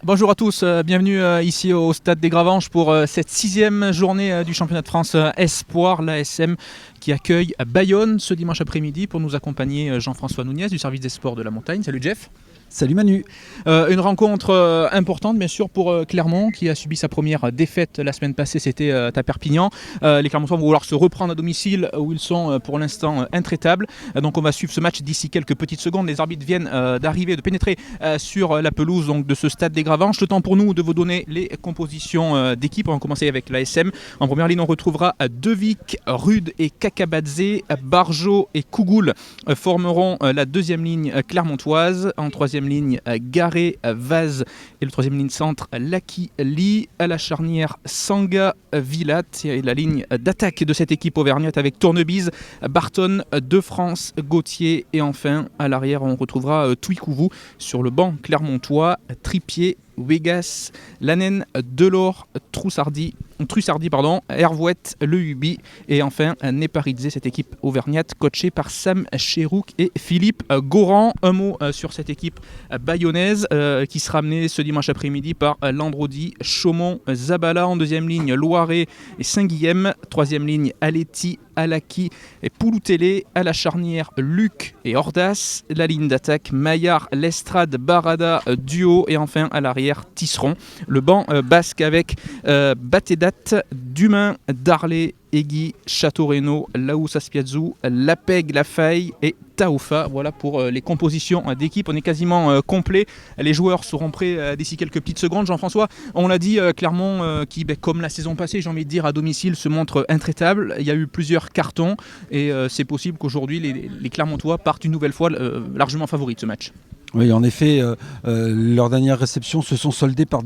Bonjour à tous, bienvenue ici au Stade des Gravenges pour cette 6e journée du championnat de France Espoir, l'ASM qui accueille Bayonne ce dimanche après-midi. Pour nous accompagner Jean-François Nouniez du service des sports de la montagne. Salut Jeff. Salut Manu. Une rencontre importante bien sûr pour Clermont qui a subi sa première défaite la semaine passée, c'était à Perpignan. Les Clermontois vont vouloir se reprendre à domicile où ils sont pour l'instant intraitables. Donc on va suivre ce match d'ici quelques petites secondes. Les arbitres viennent d'arriver, de pénétrer sur la pelouse donc, de ce stade des Gravenges. Le temps pour nous de vous donner les compositions d'équipe. On va commencer avec l'ASM. En première ligne on retrouvera Devik, Rude et Kakabadze. Barjo et Kougoul formeront la deuxième ligne clermontoise. En troisième ligne Garé, Vaz et le troisième ligne centre Laki Li. À la charnière Sanga, Vilat et la ligne d'attaque de cette équipe auvergnate avec Tournebise, Barton, De France, Gauthier et enfin à l'arrière on retrouvera Touikouvou. Sur le banc clermontois, Tripier, Wegas, Lanen, Delors, Trussardi, Hervouette, Le Hubi et enfin Neparidze, cette équipe auvergnate coachée par Sam Cherouk et Philippe Goran. Un mot sur cette équipe bayonnaise qui sera menée ce dimanche après-midi par Landrodi, Chaumont, Zabala. En deuxième ligne Loiret et Saint-Guilhem. Troisième ligne Aleti, Alaki et Pouloutélé. À la charnière Luc et Ordas. La ligne d'attaque Maillard, Lestrade, Barada, Duo et enfin à l'arrière Tisseron. Le banc basque avec Batedat, Dumain, Darley, Egui, Château-Renaud, Laous Aspiazou, Lapeg, Lafaille et Taoufa. Voilà pour les compositions d'équipe. On est quasiment complet. Les joueurs seront prêts d'ici quelques petites secondes. Jean-François, on l'a dit, Clermont qui, comme la saison passée, j'ai envie de dire, à domicile, se montre intraitable. Il y a eu plusieurs cartons et c'est possible qu'aujourd'hui, les Clermontois partent une nouvelle fois largement favoris de ce match. Oui, en effet, leurs dernières réceptions se sont soldées par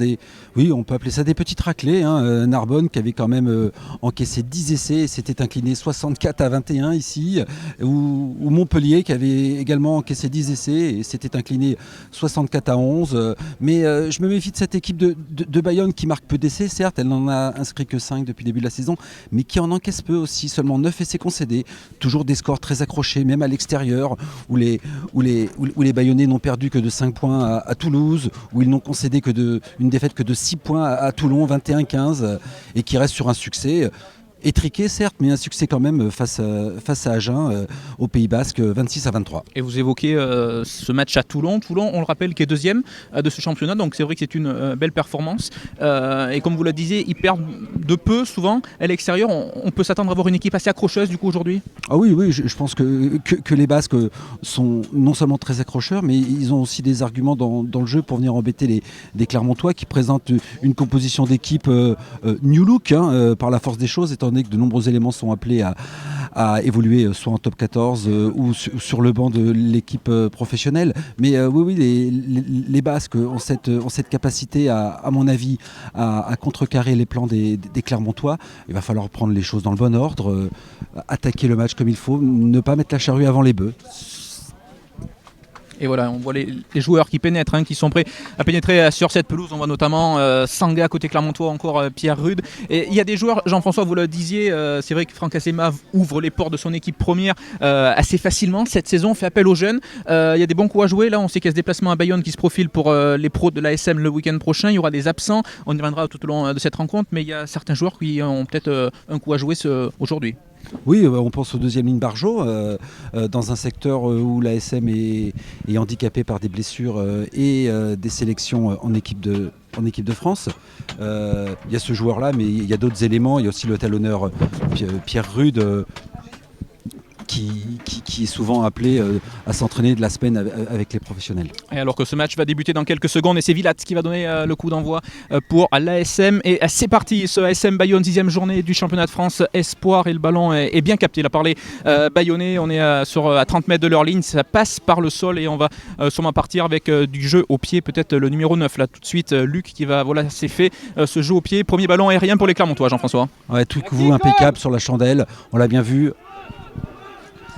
on peut appeler ça des petites raclées. Narbonne qui avait quand même encaissé 10 essais et s'était incliné 64-21 ici, ou Montpellier qui avait également encaissé 10 essais et s'était incliné 64-11. Mais je me méfie de cette équipe de Bayonne qui marque peu d'essais, certes, elle n'en a inscrit que 5 depuis le début de la saison, mais qui en encaisse peu aussi, seulement 9 essais concédés, toujours des scores très accrochés, même à l'extérieur, où les Bayonnais n'ont perdu que de 5 points à Toulouse, où ils n'ont concédé une défaite que de 6 points à Toulon, 21-15, et qui restent sur un succès étriqué certes, mais un succès quand même face à Agen au Pays Basque, 26-23. Et vous évoquez ce match à Toulon. Toulon, on le rappelle, qui est deuxième de ce championnat, donc c'est vrai que c'est une belle performance. Et comme vous le disiez, ils perdent de peu souvent. À l'extérieur, on peut s'attendre à avoir une équipe assez accrocheuse du coup aujourd'hui. Ah oui, je pense que les Basques sont non seulement très accrocheurs, mais ils ont aussi des arguments dans le jeu pour venir embêter les Clermontois qui présentent une composition d'équipe new look par la force des choses, étant donné que de nombreux éléments sont appelés à évoluer soit en top 14 ou sur le banc de l'équipe professionnelle. Mais oui, les Basques ont cette capacité, à mon avis, à contrecarrer les plans des Clermontois. Il va falloir prendre les choses dans le bon ordre, attaquer le match comme il faut, ne pas mettre la charrue avant les bœufs. Et voilà, on voit les joueurs qui pénètrent, qui sont prêts à pénétrer sur cette pelouse. On voit notamment Sanga côté Clermontois, encore Pierre Rude. Et il y a des joueurs, Jean-François, vous le disiez, c'est vrai que Franck Assema ouvre les portes de son équipe première assez facilement. Cette saison, fait appel aux jeunes. Il y a des bons coups à jouer. Là, on sait qu'il y a ce déplacement à Bayonne qui se profile pour les pros de l'ASM le week-end prochain. Il y aura des absents. On y reviendra tout au long de cette rencontre. Mais il y a certains joueurs qui ont peut-être un coup à jouer aujourd'hui. Oui, on pense aux deuxième ligne Barjo, dans un secteur où l'ASM est handicapé par des blessures et des sélections en équipe de France. Il y a ce joueur-là, mais il y a d'autres éléments. Il y a aussi le talonneur Pierre Rude, qui est souvent appelé à s'entraîner de la semaine avec les professionnels. Et alors que ce match va débuter dans quelques secondes et c'est Vilat qui va donner le coup d'envoi pour l'ASM. Et c'est parti, ce ASM Bayonne, 6e journée du championnat de France Espoir, et le ballon est bien capté. Il a parlé bayonnais, on est à 30 mètres de leur ligne, ça passe par le sol et on va sûrement partir avec du jeu au pied, peut-être le numéro 9 là tout de suite, Luc qui va, voilà, c'est fait, ce jeu au pied, premier ballon aérien pour les Clermontois, Jean-François. Ouais, tout vous impeccable sur la chandelle, on l'a bien vu.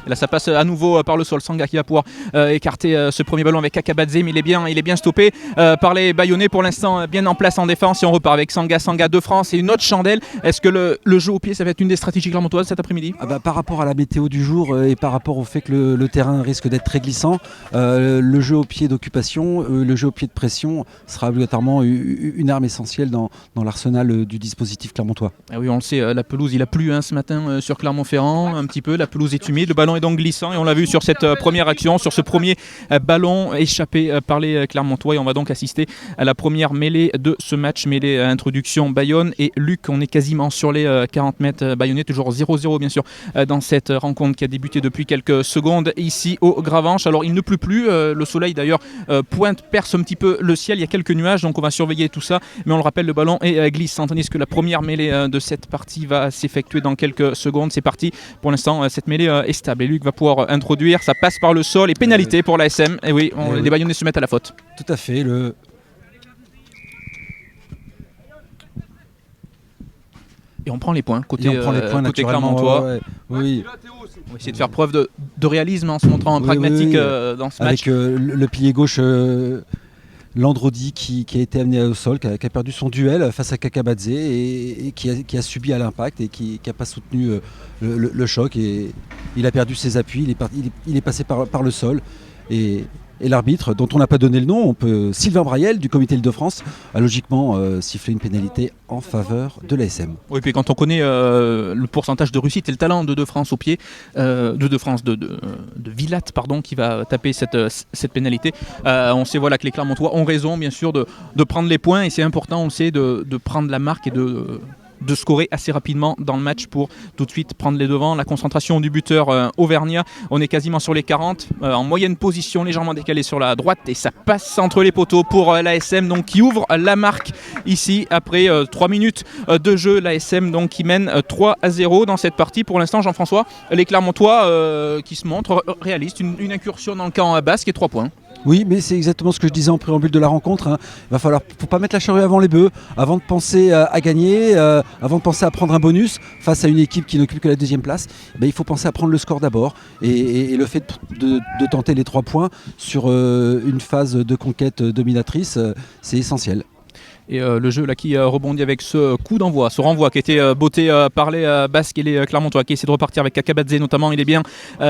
Et là ça passe à nouveau par le sol. Sanga qui va pouvoir écarter ce premier ballon avec Kakabadze, mais il est bien stoppé par les Bayonnais pour l'instant, bien en place en défense. Et on repart avec Sanga de France et une autre chandelle. Est-ce que le jeu au pied, ça va être une des stratégies clermontoises cet après-midi? Par rapport à la météo du jour et par rapport au fait que le terrain risque d'être très glissant, le jeu au pied d'occupation, le jeu au pied de pression sera obligatoirement une arme essentielle dans l'arsenal du dispositif clermontois. Ah oui, on le sait, la pelouse, il a plu ce matin sur Clermont-Ferrand, un petit peu, la pelouse est humide, le ballon est donc glissant et on l'a vu sur cette première action, sur ce premier ballon échappé par les Clermontois, et on va donc assister à la première mêlée de ce match, mêlée à introduction Bayonne et Luc. On est quasiment sur les 40 mètres bayonnais, toujours 0-0 bien sûr dans cette rencontre qui a débuté depuis quelques secondes ici au Gravenche. Alors il ne pleut plus, le soleil d'ailleurs perce un petit peu le ciel, il y a quelques nuages, donc on va surveiller tout ça, mais on le rappelle, le ballon est glissant, tandis que la première mêlée de cette partie va s'effectuer dans quelques secondes. C'est parti, pour l'instant cette mêlée est stable et Luc va pouvoir introduire, ça passe par le sol et pénalité pour la SM. Et oui, les Bayonnais se mettent à la faute. Tout à fait, Et on prend les points côté Clermontois. Oui. On va essayer de faire preuve de réalisme en se montrant pragmatique dans ce match. Avec le pilier gauche Landrodi qui a été amené au sol, qui a perdu son duel face à Kakabadze et qui a subi à l'impact et qui n'a pas soutenu le choc. Et il a perdu ses appuis, il est passé par le sol. Et l'arbitre, dont on n'a pas donné le nom, Sylvain Brayel du comité Île-de-France, a logiquement sifflé une pénalité en faveur de l'ASM. Oui, puis quand on connaît le pourcentage de réussite et le talent de De France au pied, de Villatte, pardon, qui va taper cette pénalité, on sait que les Clermontois ont raison bien sûr de prendre les points, et c'est important, on le sait, de prendre la marque et de scorer assez rapidement dans le match pour tout de suite prendre les devants. La concentration du buteur auvergnat, on est quasiment sur les 40, en moyenne position, légèrement décalé sur la droite, et ça passe entre les poteaux pour l'ASM, donc qui ouvre la marque ici après 3 minutes de jeu. L'ASM donc qui mène 3-0 dans cette partie. Pour l'instant, Jean-François, les Clermontois qui se montrent réalistes, une incursion dans le camp basque et 3 points. Oui, mais c'est exactement ce que je disais en préambule de la rencontre. Il faut pas mettre la charrue avant les bœufs, avant de penser à gagner, avant de penser à prendre un bonus face à une équipe qui n'occupe que la 2e place. Il faut penser à prendre le score d'abord, et le fait de tenter les 3 points sur une phase de conquête dominatrice, c'est essentiel. Et le jeu là qui rebondit avec ce coup d'envoi, ce renvoi qui a été botté par les Basques et les Clermontois, qui essaie de repartir avec Kakabadze notamment. Il est bien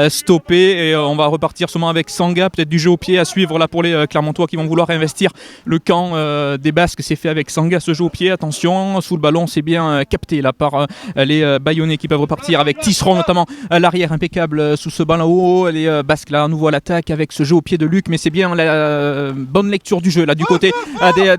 stoppé, et on va repartir seulement avec Sanga, peut-être du jeu au pied à suivre là pour les Clermontois qui vont vouloir investir le camp des Basques. C'est fait avec Sanga, ce jeu au pied, attention, sous le ballon, c'est bien capté là par les Bayonnais qui peuvent repartir avec Tisserand notamment, l'arrière impeccable sous ce ballon haut. Les Basques là à nouveau à l'attaque avec ce jeu au pied de Luc, mais c'est bien la bonne lecture du jeu là du côté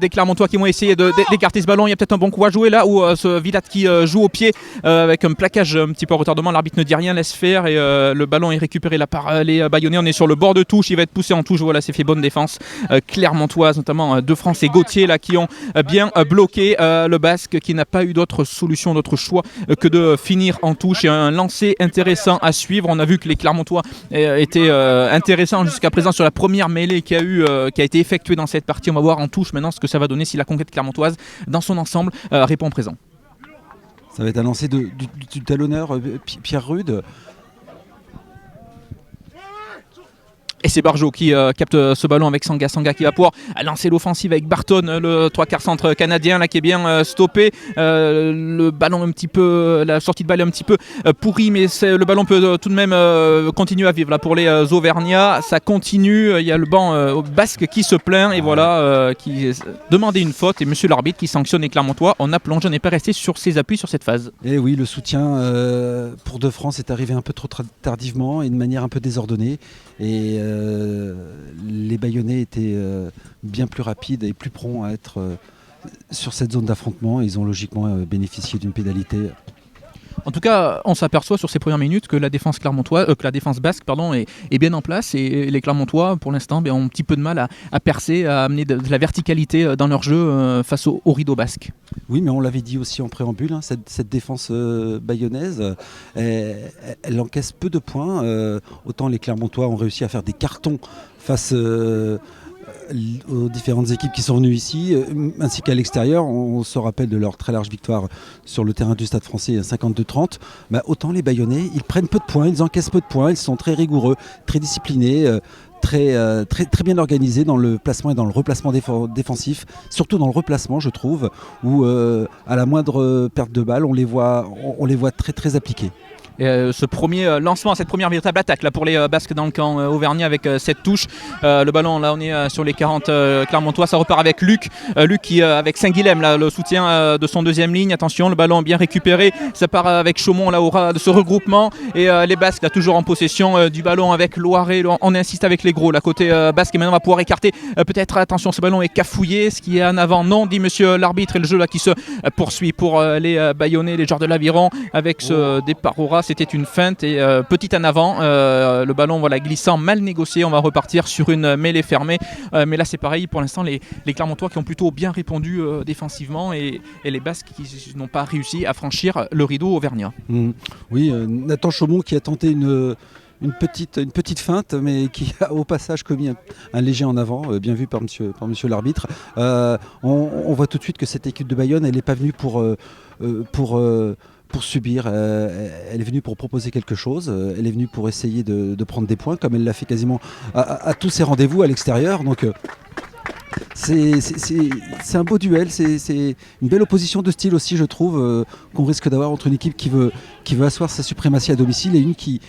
des Clermontois qui vont essayer d'écarter ce ballon. Il y a peut-être un bon coup à jouer là, où ce Villatte qui joue au pied avec un plaquage un petit peu en retardement. L'arbitre ne dit rien, laisse faire, et le ballon est récupéré là par les Bayonnais. On est sur le bord de touche, il va être poussé en touche. Voilà, c'est fait, bonne défense clermontoise, notamment De France et Gauthier là qui ont bien bloqué le Basque, qui n'a pas eu d'autre solution, d'autre choix que de finir en touche. Et un lancer intéressant à suivre. On a vu que les Clermontois étaient intéressants jusqu'à présent sur la première mêlée qui a été effectuée dans cette partie. On va voir en touche maintenant ce que ça va donner si la conquête clermontoise dans son ensemble répond présent. Ça va être un lancer du talonneur Pierre Rude. Et c'est Barjot qui capte ce ballon avec Sanga qui va pouvoir lancer l'offensive avec Barton, le 3/4 centre canadien là qui est bien stoppé. Le ballon un petit peu, la sortie de balle est un petit peu pourrie, mais le ballon peut tout de même continuer à vivre là pour les Auvergnats. Ça continue, il y a le banc basque qui se plaint, et voilà, qui demandait une faute, et monsieur l'arbitre qui sanctionne les Clermontois. On a plongé, on n'est pas resté sur ses appuis sur cette phase. Et oui, le soutien pour De France est arrivé un peu trop tardivement et de manière un peu désordonnée. Et les Bayonnais étaient bien plus rapides et plus prompts à être sur cette zone d'affrontement. Ils ont logiquement bénéficié d'une pénalité. En tout cas, on s'aperçoit sur ces premières minutes que la défense basque est bien en place, et les Clermontois, pour l'instant, ont un petit peu de mal à percer, à amener de la verticalité dans leur jeu face au rideau basque. Oui, mais on l'avait dit aussi en préambule, cette défense bayonnaise, elle encaisse peu de points. Autant les Clermontois ont réussi à faire des cartons face aux différentes équipes qui sont venues ici, ainsi qu'à l'extérieur. On se rappelle de leur très large victoire sur le terrain du Stade Français 52-30. Autant les Bayonnais, ils prennent peu de points, ils encaissent peu de points, ils sont très rigoureux, très disciplinés, très bien organisés dans le placement et dans le replacement défensif, surtout dans le replacement je trouve, où à la moindre perte de balle, on les voit très très appliqués. Et ce premier lancement, cette première véritable attaque là, pour les Basques dans le camp auvergnat avec cette touche. Le ballon, là on est sur les 40 Clermontois, ça repart avec Luc. Luc qui avec Saint-Guilhem, là, le soutien de son deuxième ligne. Attention, le ballon bien récupéré, ça part avec Chaumont là, au ras de ce regroupement. Et les Basques là, toujours en possession du ballon avec Loiret. On insiste avec les gros, là, côté Basque. Et maintenant on va pouvoir écarter. Peut-être, attention, ce ballon est cafouillé. Ce qui est en avant, non, dit monsieur l'arbitre. Et le jeu là qui se poursuit pour les Bayonnais, les joueurs de l'Aviron avec ce départ au ras. C'était une feinte et petit en avant, le ballon voilà, glissant, mal négocié. On va repartir sur une mêlée fermée, mais là c'est pareil pour l'instant, les Clermontois qui ont plutôt bien répondu défensivement et les Basques qui n'ont pas réussi à franchir le rideau auvergnat. Oui, Nathan Chaumont qui a tenté une petite feinte, mais qui a au passage commis un léger en avant, bien vu par monsieur l'arbitre. On voit tout de suite que cette équipe de Bayonne, elle n'est pas venue pour subir, elle est venue pour proposer quelque chose, elle est venue pour essayer de prendre des points, comme elle l'a fait quasiment à tous ses rendez-vous à l'extérieur. Donc c'est un beau duel, c'est une belle opposition de style aussi, je trouve, qu'on risque d'avoir entre une équipe qui veut asseoir sa suprématie à domicile et une qui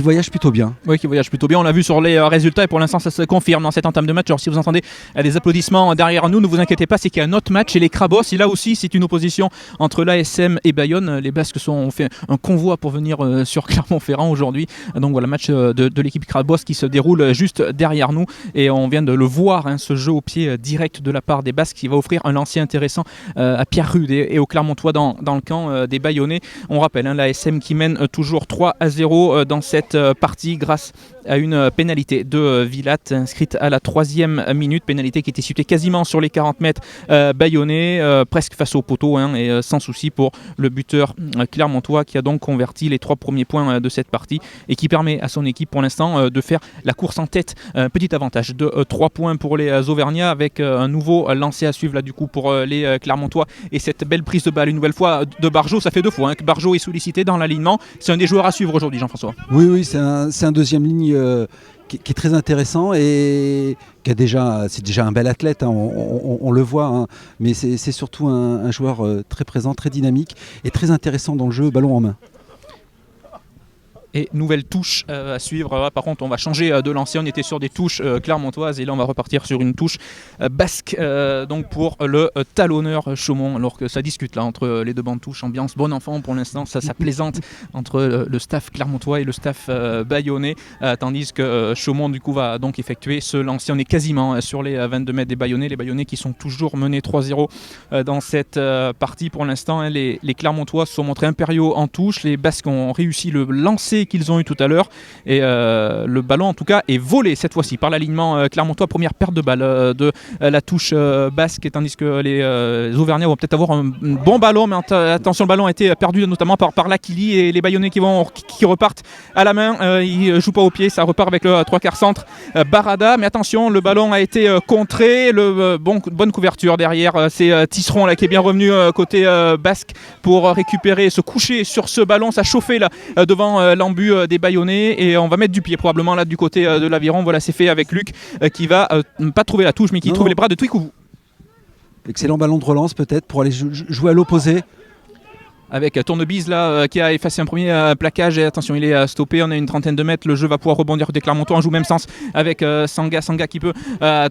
voyage plutôt bien. Oui, qui voyage plutôt bien. On l'a vu sur les résultats et pour l'instant ça se confirme dans cette entame de match. Alors si vous entendez des applaudissements derrière nous, ne vous inquiétez pas, c'est qu'il y a un autre match et les Crabos. Et là aussi c'est une opposition entre l'ASM et Bayonne. Les Basques ont fait un convoi pour venir sur Clermont-Ferrand aujourd'hui. Donc voilà, match de l'équipe Crabos qui se déroule juste derrière nous et on vient de le voir, ce jeu au pied direct de la part des Basques qui va offrir un lancer intéressant à Pierre Rude et aux Clermontois dans le camp des Bayonnais. On rappelle l'ASM qui mène toujours 3-0 dans cette partie grâce à une pénalité de Villatte inscrite à la 3e minute, pénalité qui était située quasiment sur les 40 mètres bayonnais, presque face au poteau et sans souci pour le buteur clermontois qui a donc converti les 3 premiers points de cette partie et qui permet à son équipe pour l'instant de faire la course en tête. Petit avantage de 3 points pour les Auvergnats avec un nouveau lancé à suivre là du coup pour les Clermontois et cette belle prise de balle une nouvelle fois de Barjot. Ça fait 2 fois que Barjot est sollicité dans l'alignement. C'est un des joueurs à suivre aujourd'hui, Jean-François. Oui, c'est un deuxième ligne qui est très intéressant et c'est déjà un bel athlète, on le voit, mais c'est surtout un joueur très présent, très dynamique et très intéressant dans le jeu ballon en main. Et nouvelle touche à suivre. Par contre, on va changer de lancer. On était sur des touches clermontoises et là, on va repartir sur une touche basque. Donc pour le talonneur Chaumont, alors que ça discute là entre les deux bandes touches. Ambiance bon enfant pour l'instant. Ça plaisante entre le staff clermontois et le staff bayonnais. Tandis que Chaumont du coup va donc effectuer ce lancer. On est quasiment sur les 22 mètres des Bayonnais. Les Bayonnais qui sont toujours menés 3-0 dans cette partie pour l'instant. Les Clermontois se sont montrés impériaux en touche. Les Basques ont réussi le lancer qu'ils ont eu tout à l'heure et le ballon en tout cas est volé cette fois-ci par l'alignement clermontois. Première perte de balle de la touche basque, tandis que les Auvergnats vont peut-être avoir un bon ballon, mais attention, le ballon a été perdu notamment par Lakili et les Bayonnais qui repartent à la main. Ils jouent pas au pied, ça repart avec le 3/4 centre Barada, mais attention, le ballon a été contré, bonne couverture derrière. C'est Tisseron là qui est bien revenu côté basque pour récupérer, se coucher sur ce ballon. Ça chauffait là devant l'embu des Bayonnais et on va mettre du pied probablement là du côté de l'Aviron. Voilà, c'est fait avec Luc qui va pas trouver la touche mais qui trouve les bras de Twikouvou. Excellent ballon de relance peut-être pour aller jouer à l'opposé. Avec Tournebise là qui a effacé un premier plaquage et attention, il est stoppé. On a une trentaine de mètres, le jeu va pouvoir rebondir côté Clermontois. On joue même sens avec Sanga qui peut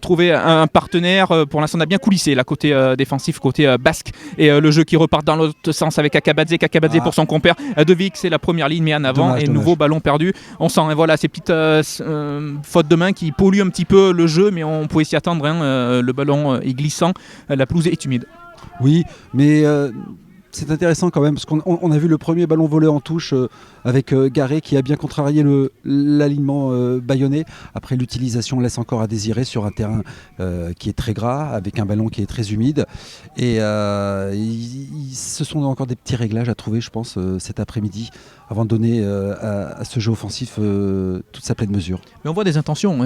trouver un partenaire. Pour l'instant on a bien coulissé là côté défensif, côté basque, et le jeu qui repart dans l'autre sens avec Akabadze pour son compère De Vic. C'est la première ligne mais en avant. Dommage. Nouveau ballon perdu. On sent voilà ces petites fautes de main qui polluent un petit peu le jeu, mais on pouvait s'y attendre. Le ballon est glissant, la pelouse est humide. Oui, mais c'est intéressant quand même, parce qu'on a vu le premier ballon volé en touche avec Garé qui a bien contrarié l'alignement bayonnais. Après, l'utilisation laisse encore à désirer sur un terrain qui est très gras, avec un ballon qui est très humide. Et ce sont encore des petits réglages à trouver, je pense, cet après-midi, avant de donner à ce jeu offensif toute sa pleine mesure. Mais on voit des intentions,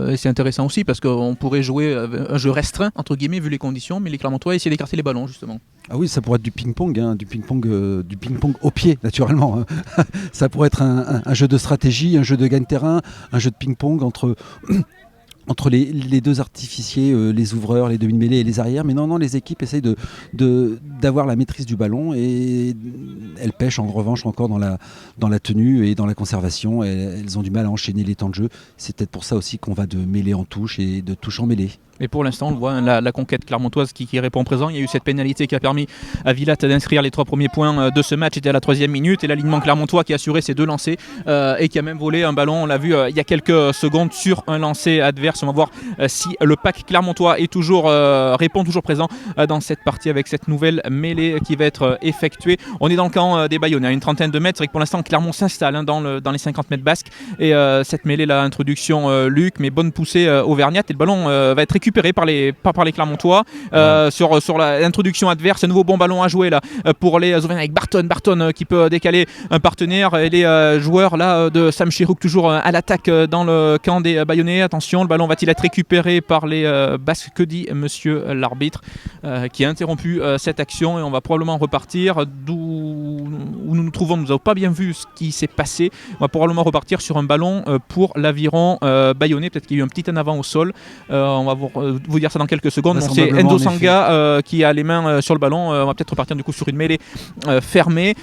et c'est intéressant aussi, parce qu'on pourrait jouer un jeu restreint, entre guillemets, vu les conditions, mais les Clermontois essaient d'écarter les ballons, justement. Ah oui, ça pourrait être du ping-pong, du ping-pong au pied, naturellement. Hein. Ça pourrait être un jeu de stratégie, un jeu de gagne-terrain, un jeu de ping-pong entre les deux artificiers, les ouvreurs, les demi-mêlées et les arrières. Mais non, les équipes essayent d'avoir la maîtrise du ballon et elles pêchent en revanche encore dans la tenue et dans la conservation. Elles ont du mal à enchaîner les temps de jeu. C'est peut-être pour ça aussi qu'on va de mêlée en touche et de touche en mêlée. Et pour l'instant, on le voit, la conquête clermontoise qui répond présent. Il y a eu cette pénalité qui a permis à Villatte d'inscrire les 3 premiers points de ce match. C'était à la 3e minute. Et l'alignement clermontois qui a assuré ses 2 lancers et qui a même volé un ballon, on l'a vu il y a quelques secondes, sur un lancer adverse. On va voir si le pack clermontois répond toujours présent dans cette partie avec cette nouvelle mêlée qui va être effectuée. On est dans le camp des Bayonnais, à une trentaine de mètres. C'est vrai que pour l'instant, Clermont s'installe dans les 50 mètres basques. Et cette mêlée, la introduction Luc, mais bonne poussée auvergnate. Et le ballon va être récupéré par les Clermontois sur l'introduction adverse. Un nouveau bon ballon à jouer là pour les Auvergnats avec Barton qui peut décaler un partenaire, et les joueurs là de Sam Chirouk toujours à l'attaque dans le camp des Bayonnais. Attention, le ballon va-t-il être récupéré par les Basques? Que dit monsieur l'arbitre qui a interrompu cette action, et on va probablement repartir où nous nous trouvons. Nous n'avons pas bien vu ce qui s'est passé. On va probablement repartir sur un ballon pour l'aviron bayonnais. Peut-être qu'il y a eu un petit en avant au sol. On va vous dire ça dans quelques secondes. Donc, c'est Endo Sanga qui a les mains sur le ballon. On va peut-être repartir du coup sur une mêlée fermée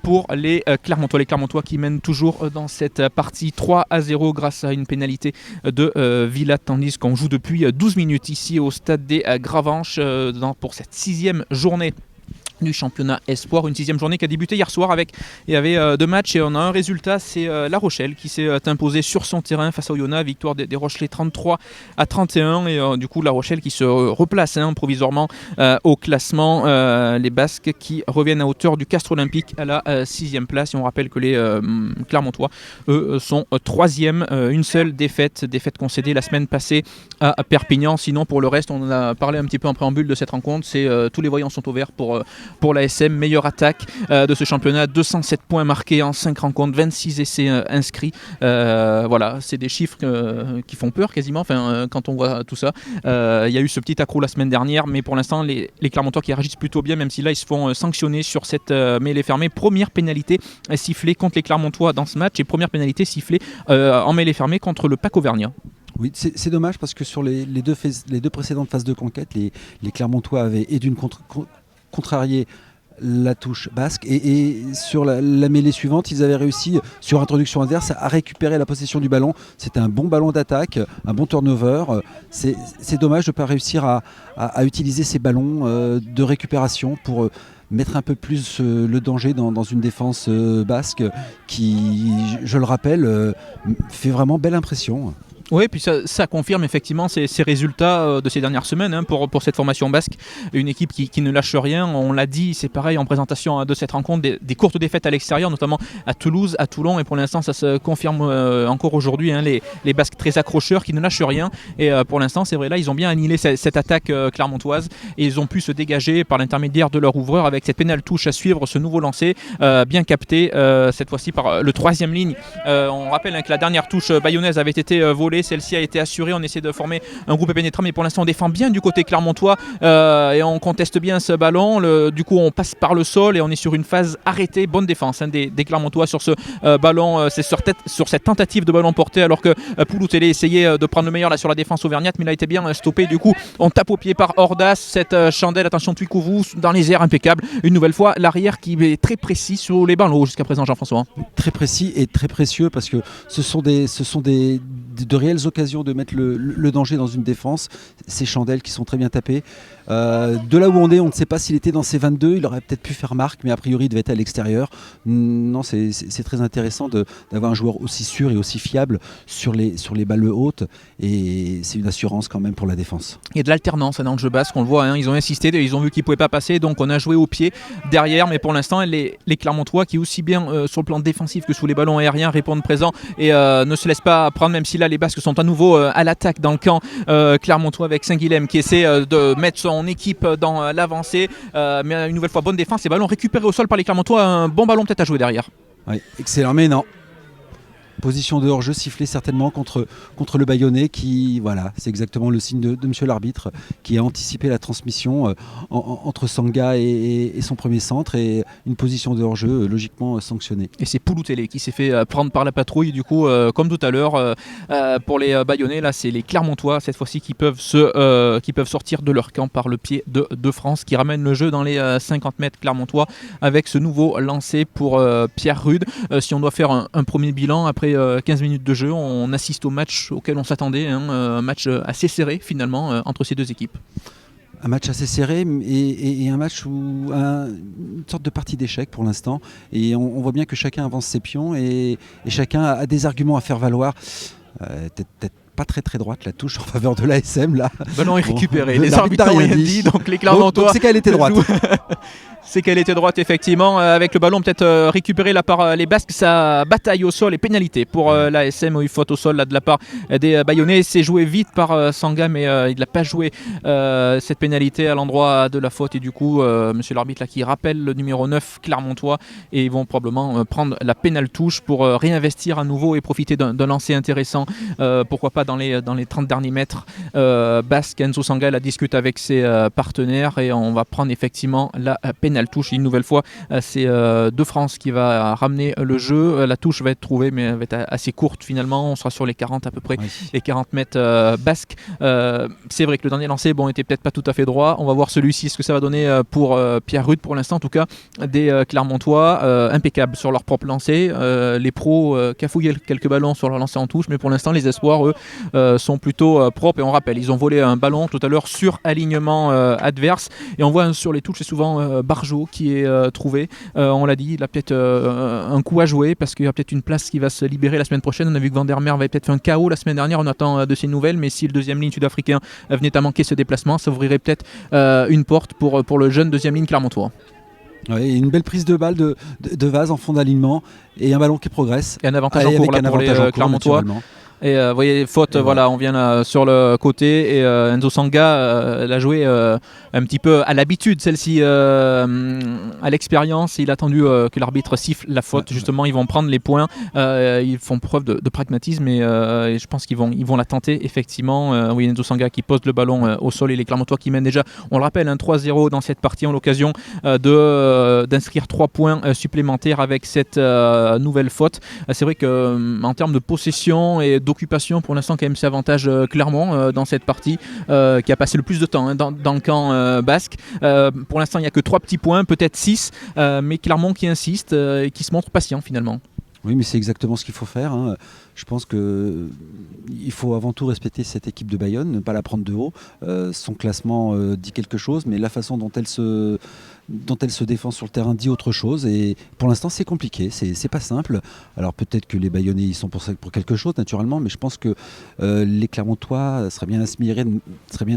pour les Clermontois. Les Clermontois qui mènent toujours dans cette partie 3-0 grâce à une pénalité de Villatte, tandis qu'on joue depuis 12 minutes ici au stade des Gravenches pour cette 6e journée du championnat Espoir, une 6e journée qui a débuté hier soir il y avait 2 matchs et on a un résultat, c'est La Rochelle qui s'est imposée sur son terrain face à Oyonnax, victoire des Rochelais 33-31, et du coup La Rochelle qui se replace provisoirement au classement, les Basques qui reviennent à hauteur du Castres Olympique à la 6e place, et on rappelle que les Clermontois eux sont 3e, une seule défaite concédée la semaine passée à Perpignan. Sinon pour le reste, on en a parlé un petit peu en préambule de cette rencontre, c'est tous les voyants sont ouverts pour l'ASM, meilleure attaque de ce championnat, 207 points marqués en 5 rencontres, 26 essais inscrits. Voilà, c'est des chiffres qui font peur quasiment quand on voit tout ça. Il y a eu ce petit accroc la semaine dernière, mais pour l'instant, les Clermontois qui réagissent plutôt bien, même si là, ils se font sanctionner sur cette mêlée fermée. Première pénalité sifflée contre les Clermontois dans ce match, et première pénalité sifflée en mêlée fermée contre le PAC Auvergnat. Oui, c'est dommage parce que sur les deux précédentes phases de conquête, les Clermontois avaient contrarié la touche basque, et sur la mêlée suivante, ils avaient réussi sur introduction adverse à récupérer la possession du ballon. C'était un bon ballon d'attaque, un bon turnover. C'est dommage de ne pas réussir à utiliser ces ballons de récupération pour mettre un peu plus le danger dans une défense basque qui, je le rappelle, fait vraiment belle impression. Oui, puis ça confirme effectivement ces résultats de ces dernières semaines pour cette formation basque. Une équipe qui ne lâche rien. On l'a dit, c'est pareil en présentation de cette rencontre, des courtes défaites à l'extérieur, notamment à Toulouse, à Toulon. Et pour l'instant, ça se confirme encore aujourd'hui. Les Basques très accrocheurs qui ne lâchent rien. Et pour l'instant, c'est vrai, là, ils ont bien annihilé cette attaque clermontoise. Et ils ont pu se dégager par l'intermédiaire de leur ouvreur avec cette pénale touche à suivre, ce nouveau lancer bien capté, cette fois-ci par le 3e ligne. On rappelle que la dernière touche bayonnaise avait été volée. Celle-ci a été assurée, on essaie de former un groupe pénétrant, mais pour l'instant on défend bien du côté clermontois et on conteste bien ce ballon. Du coup on passe par le sol et on est sur une phase arrêtée, bonne défense des Clermontois sur ce ballon, c'est sur cette tentative de ballon porté, alors que Pouloutélé essayait de prendre le meilleur là sur la défense auvergnate, mais il a été bien stoppé. Du coup on tape au pied par Ordas, cette chandelle, attention Tuikourou dans les airs, impeccable. Une nouvelle fois l'arrière qui est très précis sur les ballons jusqu'à présent, Jean-François. Très précis et très précieux, parce que ce sont de réels réelles occasions de mettre le danger dans une défense. Ces chandelles qui sont très bien tapées. De là où on est, on ne sait pas s'il était dans ses 22, il aurait peut-être pu faire marque, mais a priori il devait être à l'extérieur. Non, c'est très intéressant d'avoir un joueur aussi sûr et aussi fiable sur les balles hautes, et c'est une assurance quand même pour la défense. Il y a de l'alternance dans le jeu basque, on le voit, hein, ils ont insisté, ils ont vu qu'ils ne pouvaient pas passer, donc on a joué au pied derrière, mais pour l'instant les Clermontois qui aussi bien sur le plan défensif que sous les ballons aériens répondent présents et ne se laissent pas prendre, même si là les Basques sont à nouveau à l'attaque dans le camp Clermontois avec Saint-Guilhem qui essaie de mettre son équipe dans l'avancée, mais une nouvelle fois bonne défense, les ballons récupérés au sol par les Clermontois, un bon ballon peut-être à jouer derrière. Oui, excellent, mais non. Position de hors-jeu sifflée certainement contre le Bayonnais qui, voilà, c'est exactement le signe de monsieur l'arbitre qui a anticipé la transmission entre Sanga et son premier centre, et une position de hors-jeu logiquement sanctionnée. Et c'est Pouloutélé qui s'est fait prendre par la patrouille du coup, comme tout à l'heure pour les Bayonnais, là c'est les Clermontois cette fois-ci qui peuvent sortir de leur camp par le pied de France, qui ramène le jeu dans les 50 mètres Clermontois avec ce nouveau lancé pour Pierre Rude. Si on doit faire un premier bilan après 15 minutes de jeu, on assiste au match auquel on s'attendait, un match assez serré finalement entre ces deux équipes. Un match assez serré et un match où une sorte de partie d'échec pour l'instant, et on voit bien que chacun avance ses pions et chacun a des arguments à faire valoir. Peut-être pas très droite la touche en faveur de l'ASM là. Ballon est récupéré, les arbitres n'ont rien dit, donc les Clermontois. Donc c'est qu'elle était droite. C'est qu'elle était droite effectivement, avec le ballon peut-être récupéré là par les Basques. Ça bataille au sol et pénalité pour l'ASM, où il faute au sol là de la part des Bayonnais. C'est joué vite par Sanga, mais il n'a pas joué cette pénalité à l'endroit de la faute, et du coup monsieur l'arbitre là qui rappelle le numéro 9 Clermontois, et ils vont probablement prendre la pénale touche pour réinvestir à nouveau et profiter d'un lancer intéressant, pourquoi pas dans les 30 derniers mètres basque. Enzo Sanga la discute avec ses partenaires et on va prendre effectivement la pénale touche. Une nouvelle fois, c'est De France qui va ramener le jeu. La touche va être trouvée, mais elle va être assez courte finalement. On sera sur les 40 à peu près, les 40 mètres basques. C'est vrai que le dernier lancer était peut-être pas tout à fait droit. On va voir celui-ci, ce que ça va donner pour Pierre Rude. Pour l'instant, en tout cas, des Clermontois impeccables sur leur propre lancer. Les pros cafouillent quelques ballons sur leur lancer en touche, mais pour l'instant, les espoirs, eux, sont plutôt propres. Et on rappelle, ils ont volé un ballon tout à l'heure sur alignement adverse. Et on voit sur les touches, c'est souvent Barjot qui est trouvé. On l'a dit, il a peut-être un coup à jouer parce qu'il y a peut-être une place qui va se libérer la semaine prochaine. On a vu que Van der Merwe avait peut-être fait un KO la semaine dernière. On attend de ces nouvelles, mais si le deuxième ligne sud-africain venait à manquer ce déplacement, ça ouvrirait peut-être une porte pour le jeune deuxième ligne clermontois. Ouais, une belle prise de balle de Vaz en fond d'alignement et un ballon qui progresse. Et un avantage en cours là pour les Clermontois. Et vous voyez, faute, voilà, on vient là, sur le côté, et Enzo Sanga l'a joué un petit peu à l'habitude, celle-ci à l'expérience. Il a attendu que l'arbitre siffle la faute. Justement, ils vont prendre les points. Ils font preuve de pragmatisme, et je pense qu'ils vont la tenter effectivement. Oui, Enzo Sanga qui pose le ballon au sol, et les Clermontois qui mènent déjà, on le rappelle, 3-0 dans cette partie, ont l'occasion d'inscrire 3 points supplémentaires avec cette nouvelle faute. C'est vrai qu'en termes de possession et d'occupation, pour l'instant, KMC avantage Clermont dans cette partie, qui a passé le plus de temps dans le camp basque. Pour l'instant, il n'y a que 3 petits points, peut-être 6, mais Clermont qui insiste et qui se montre patient finalement. Oui, mais c'est exactement ce qu'il faut faire. Je pense qu'il faut avant tout respecter cette équipe de Bayonne, ne pas la prendre de haut. Son classement dit quelque chose, mais la façon dont elle se défend sur le terrain dit autre chose. Et pour l'instant, c'est compliqué, c'est pas simple. Alors peut-être que les Bayonnais y sont pour quelque chose, naturellement, mais je pense que les Clermontois seraient bien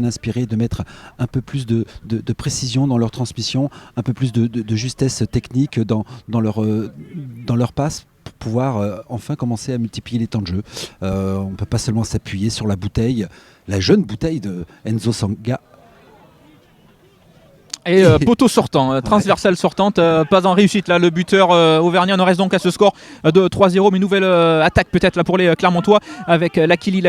inspirés de mettre un peu plus de précision dans leur transmission, un peu plus de justesse technique dans leur passe, pour pouvoir enfin commencer à multiplier les temps de jeu. On ne peut pas seulement s'appuyer sur la jeune bouteille de Enzo Sanga. Et poteau sortant, transversale sortante, pas en réussite là, le buteur auvergnat. On reste donc à ce score de 3-0, mais nouvelle attaque peut-être là pour les Clermontois avec Lakili,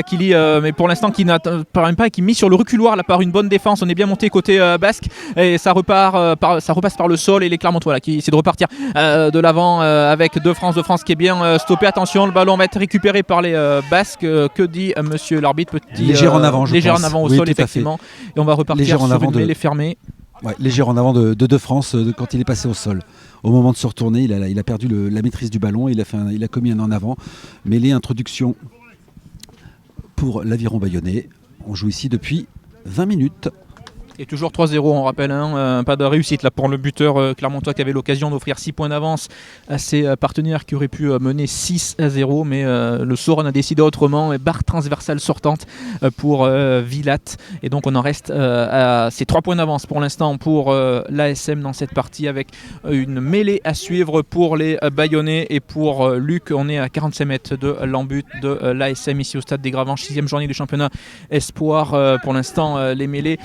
mais pour l'instant qui n'apparaît pas, qui est mis sur le reculoir là par une bonne défense. On est bien monté côté basque, et ça repasse par le sol, et les Clermontois là qui essaient de repartir de l'avant avec De France qui est bien stoppé. Attention, le ballon va être récupéré par les Basques. Que dit monsieur l'arbitre? Légère en avant, légère en avant au sol effectivement, et on va repartir sur une mêlée fermée. Ouais, légère en avant de France quand il est passé au sol. Au moment de se retourner, il a perdu la maîtrise du ballon, il a commis un en avant. Mêlée, introduction pour l'Aviron Bayonnais. On joue ici depuis 20 minutes. Et toujours 3-0, on rappelle, pas de réussite là pour le buteur clermontois qui avait l'occasion d'offrir 6 points d'avance à ses partenaires qui auraient pu mener 6-0, mais le Sauron a décidé autrement, et barre transversale sortante pour Vilat, et donc on en reste à ces 3 points d'avance pour l'instant pour l'ASM dans cette partie, avec une mêlée à suivre pour les Bayonnais, et pour Luc, on est à 45 mètres de l'embut de l'ASM ici au stade des Gravanches, 6e journée du championnat Espoir. Pour l'instant, les mêlées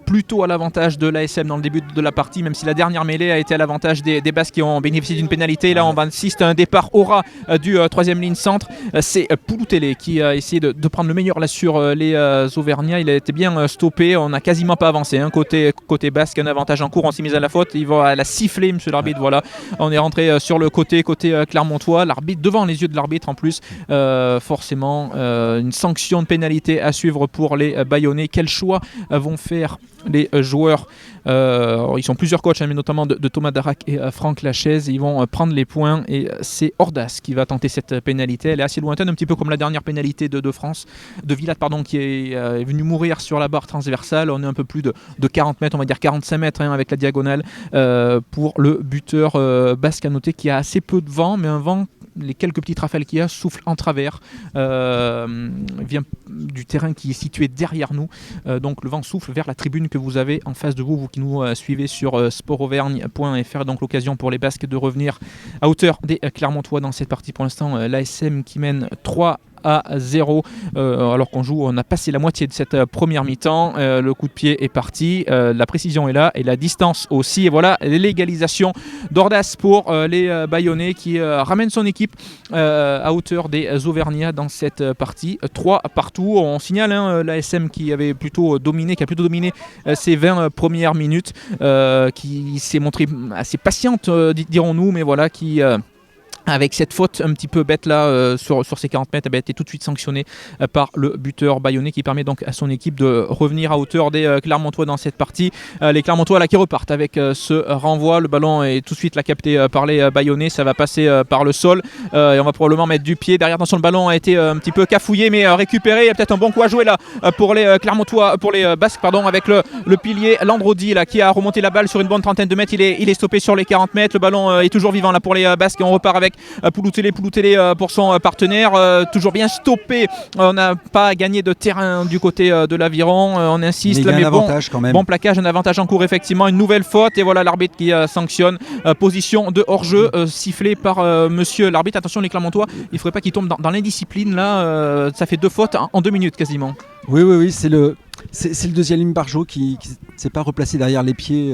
plutôt à l'avantage de l'ASM dans le début de la partie, même si la dernière mêlée a été à l'avantage des Basques qui ont bénéficié d'une pénalité. Là on assiste à un départ aura du 3e ligne centre. C'est Pouloutélé qui a essayé de prendre le meilleur là sur les Auvergnats. Il a été bien stoppé, on n'a quasiment pas avancé côté Basque, un avantage en cours, on s'est mis à la faute, il va la siffler monsieur l'arbitre. Voilà, on est rentré sur le côté clermontois, l'arbitre devant les yeux de l'arbitre en plus. Forcément une sanction de pénalité à suivre pour les Bayonnais. Quel choix vont faire les joueurs? Ils sont plusieurs coachs, mais notamment de Thomas Darac et Franck Lachaise. Ils vont prendre les points, et c'est Ordas qui va tenter cette pénalité. Elle est assez lointaine, un petit peu comme la dernière pénalité de France, de Vilat pardon, qui est venu mourir sur la barre transversale. On est un peu plus de 40 mètres, on va dire 45 mètres avec la diagonale pour le buteur basque. À noter qu'il y a assez peu de vent, mais un vent, les quelques petites rafales qu'il y a soufflent en travers, vient du terrain qui est situé derrière nous, donc le vent souffle vers la tribune que vous avez en face de vous, vous qui nous suivez sur sportauvergne.fr. Donc l'occasion pour les Basques de revenir à hauteur des Clermontois dans cette partie. Pour l'instant, l'ASM qui mène 3-0, alors qu'on joue, on a passé la moitié de cette première mi-temps. Le coup de pied est parti, la précision est là et la distance aussi, et voilà l'égalisation d'Ordas pour les Bayonnais qui ramène son équipe à hauteur des Auvergnats dans cette partie. 3 partout, on signale l'ASM qui avait plutôt dominé, ces 20 premières minutes, qui s'est montrée assez patiente, dirons-nous, mais voilà, qui avec cette faute un petit peu bête là sur ces 40 mètres, a été tout de suite sanctionné par le buteur bayonnais, qui permet donc à son équipe de revenir à hauteur des Clermontois dans cette partie. Les Clermontois là qui repartent avec ce renvoi, le ballon est tout de suite là capté par les Bayonnais, ça va passer par le sol, et on va probablement mettre du pied derrière. Attention, le ballon a été un petit peu cafouillé mais récupéré. Il y a peut-être un bon coup à jouer là pour les Clermontois, pour les Basques pardon, avec le pilier Landrodi là qui a remonté la balle sur une bonne trentaine de mètres. Il est stoppé sur les 40 mètres, le ballon est toujours vivant là pour les Basques, et on repart avec Pouloutélé pour son partenaire, toujours bien stoppé. On n'a pas gagné de terrain du côté de l'Aviron, on insiste, mais quand même. Bon plaquage, un avantage en cours effectivement, une nouvelle faute, et voilà l'arbitre qui sanctionne, position de hors-jeu sifflée par monsieur l'arbitre. Attention les Clermontois, il ne faudrait pas qu'ils tombent dans l'indiscipline là, ça fait 2 fautes en 2 minutes quasiment. Oui, c'est le deuxième ligne Barjot qui ne s'est pas replacé derrière les pieds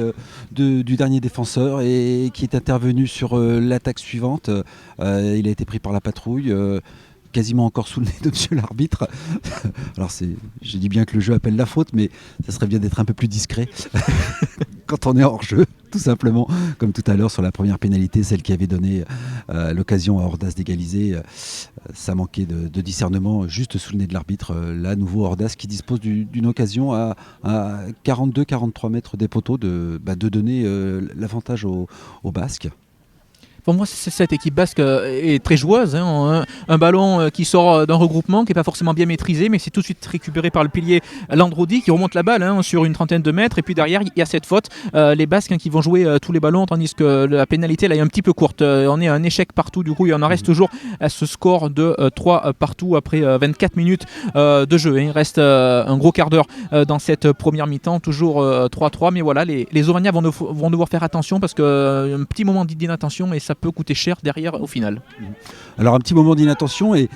du dernier défenseur, et qui est intervenu sur l'attaque suivante. Il a été pris par la patrouille, quasiment encore sous le nez de monsieur l'arbitre. Alors je dis bien que le jeu appelle la faute, mais ça serait bien d'être un peu plus discret quand on est hors jeu, tout simplement, comme tout à l'heure sur la première pénalité, celle qui avait donné l'occasion à Ordas d'égaliser. Ça manquait de discernement juste sous le nez de l'arbitre. Là, nouveau Ordas qui dispose d'une occasion à 42-43 mètres des poteaux de donner l'avantage aux Basques. Pour moi, cette équipe basque est très joueuse. Un ballon qui sort d'un regroupement qui n'est pas forcément bien maîtrisé, mais c'est tout de suite récupéré par le pilier Landrodi qui remonte la balle sur une trentaine de mètres. Et puis derrière, il y a cette faute. Les Basques qui vont jouer tous les ballons, tandis que la pénalité là, est un petit peu courte. On est à un échec partout. Du coup, il en reste toujours à ce score de 3 partout après 24 minutes de jeu. Il reste un gros quart d'heure dans cette première mi-temps. Toujours 3-3. Mais voilà, les Auvergnats vont devoir faire attention, parce qu'un petit moment d'inattention et ça peut coûter cher derrière au final. Alors un petit moment d'inattention, et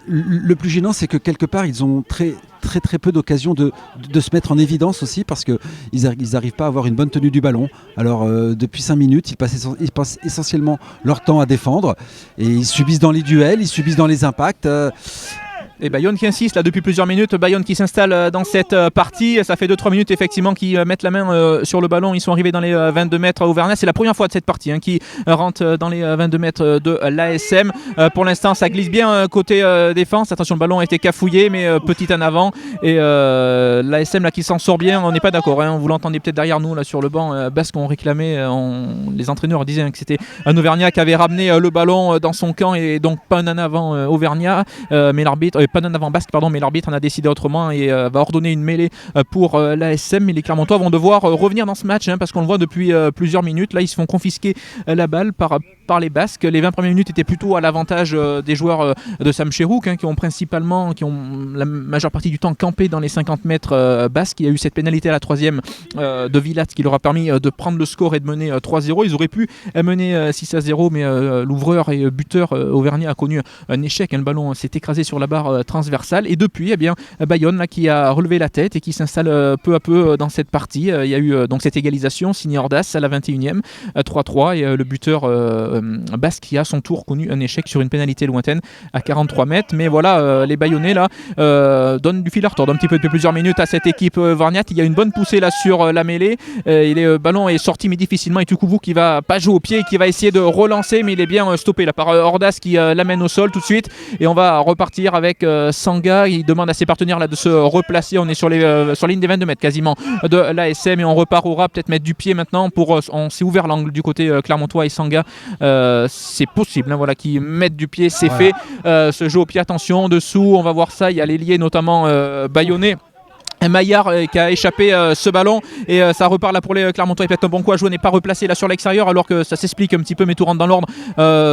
le plus gênant c'est que quelque part ils ont très peu d'occasions de se mettre en évidence aussi, parce qu'ils n'arrivent pas à avoir une bonne tenue du ballon. Alors depuis 5 minutes ils passent essentiellement leur temps à défendre, et ils subissent dans les duels, ils subissent dans les impacts. Et Bayonne qui insiste là depuis plusieurs minutes, Bayonne qui s'installe dans cette partie. Ça fait 2-3 minutes effectivement qu'ils mettent la main sur le ballon. Ils sont arrivés dans les 22 mètres à Auvergnat. C'est la première fois de cette partie qui rentre dans les 22 mètres de l'ASM. Pour l'instant ça glisse bien côté défense. Attention, le ballon a été cafouillé mais petit en avant. Et l'ASM là qui s'en sort bien, on n'est pas d'accord. Vous l'entendez peut-être derrière nous là sur le banc basque, on réclamait, les entraîneurs disaient que c'était un Auvergnat qui avait ramené le ballon dans son camp, et donc pas un en avant Auvergnat. Mais l'arbitre pas d'un avant basque, pardon, mais l'arbitre en a décidé autrement et va ordonner une mêlée pour l'ASM. Mais les Clermontois vont devoir revenir dans ce match parce qu'on le voit depuis plusieurs minutes. Là, ils se font confisquer la balle par les Basques. Les 20 premières minutes étaient plutôt à l'avantage des joueurs de Sam Cherouk, qui ont la majeure partie du temps campé dans les 50 mètres basques. Il y a eu cette pénalité à la 3e de Vilat qui leur a permis de prendre le score et de mener 3-0. Ils auraient pu mener 6-0, mais l'ouvreur et buteur auvergnat a connu un échec. Le ballon s'est écrasé sur la barre transversale. Et depuis, Bayonne là, qui a relevé la tête et qui s'installe peu à peu dans cette partie. Il y a eu donc cette égalisation signée Ordas à la 21e, 3-3. Et le buteur basque qui a son tour connu un échec sur une pénalité lointaine à 43 mètres. Mais voilà, les Bayonnais là donnent du fil à retordre un petit peu depuis plusieurs minutes à cette équipe auvergnate. Il y a une bonne poussée là sur la mêlée. Le ballon est sorti mais difficilement. Et Tukouvou qui va pas jouer au pied et qui va essayer de relancer, mais il est bien stoppé là par Ordas qui l'amène au sol tout de suite. Et on va repartir avec Sanga. Il demande à ses partenaires là de se replacer. On est sur ligne des 22 mètres quasiment de l'ASM et on repart au ras, peut-être mettre du pied maintenant on s'est ouvert l'angle du côté Clermontois et Sanga. C'est possible, voilà, qu'ils mettent du pied, c'est fait. Ce jeu au pied, attention, dessous, on va voir ça. Il y a l'ailier notamment Bayonnais. Maillard qui a échappé ce ballon et ça repart là pour les Clermontois. Et peut-être un bon coup à jouer n'est pas replacé là sur l'extérieur alors que ça s'explique un petit peu, mais tout rentre dans l'ordre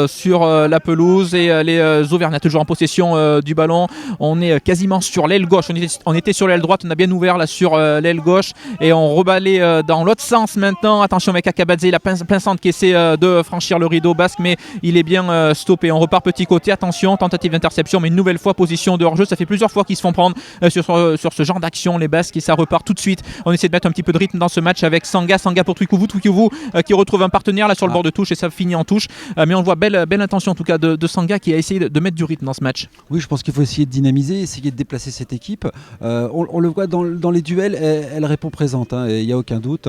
sur la pelouse et les Auvergnats toujours en possession du ballon. On est quasiment sur l'aile gauche, on était sur l'aile droite, on a bien ouvert là sur l'aile gauche et on rebalait dans l'autre sens maintenant. Attention avec Akabadze, la plein centre qui essaie de franchir le rideau basque, mais il est bien stoppé. On repart petit côté, attention, tentative d'interception, mais une nouvelle fois position de hors-jeu. Ça fait plusieurs fois qu'ils se font prendre sur ce genre d'action les Basques et ça repart tout de suite. On essaie de mettre un petit peu de rythme dans ce match avec Sanga pour Tukouvou qui retrouve un partenaire là sur le bord de touche et ça finit en touche. Mais on voit belle intention en tout cas de Sanga qui a essayé de mettre du rythme dans ce match. Oui, je pense qu'il faut essayer de dynamiser, essayer de déplacer cette équipe. On le voit dans les duels, elle répond présente, il n'y a aucun doute.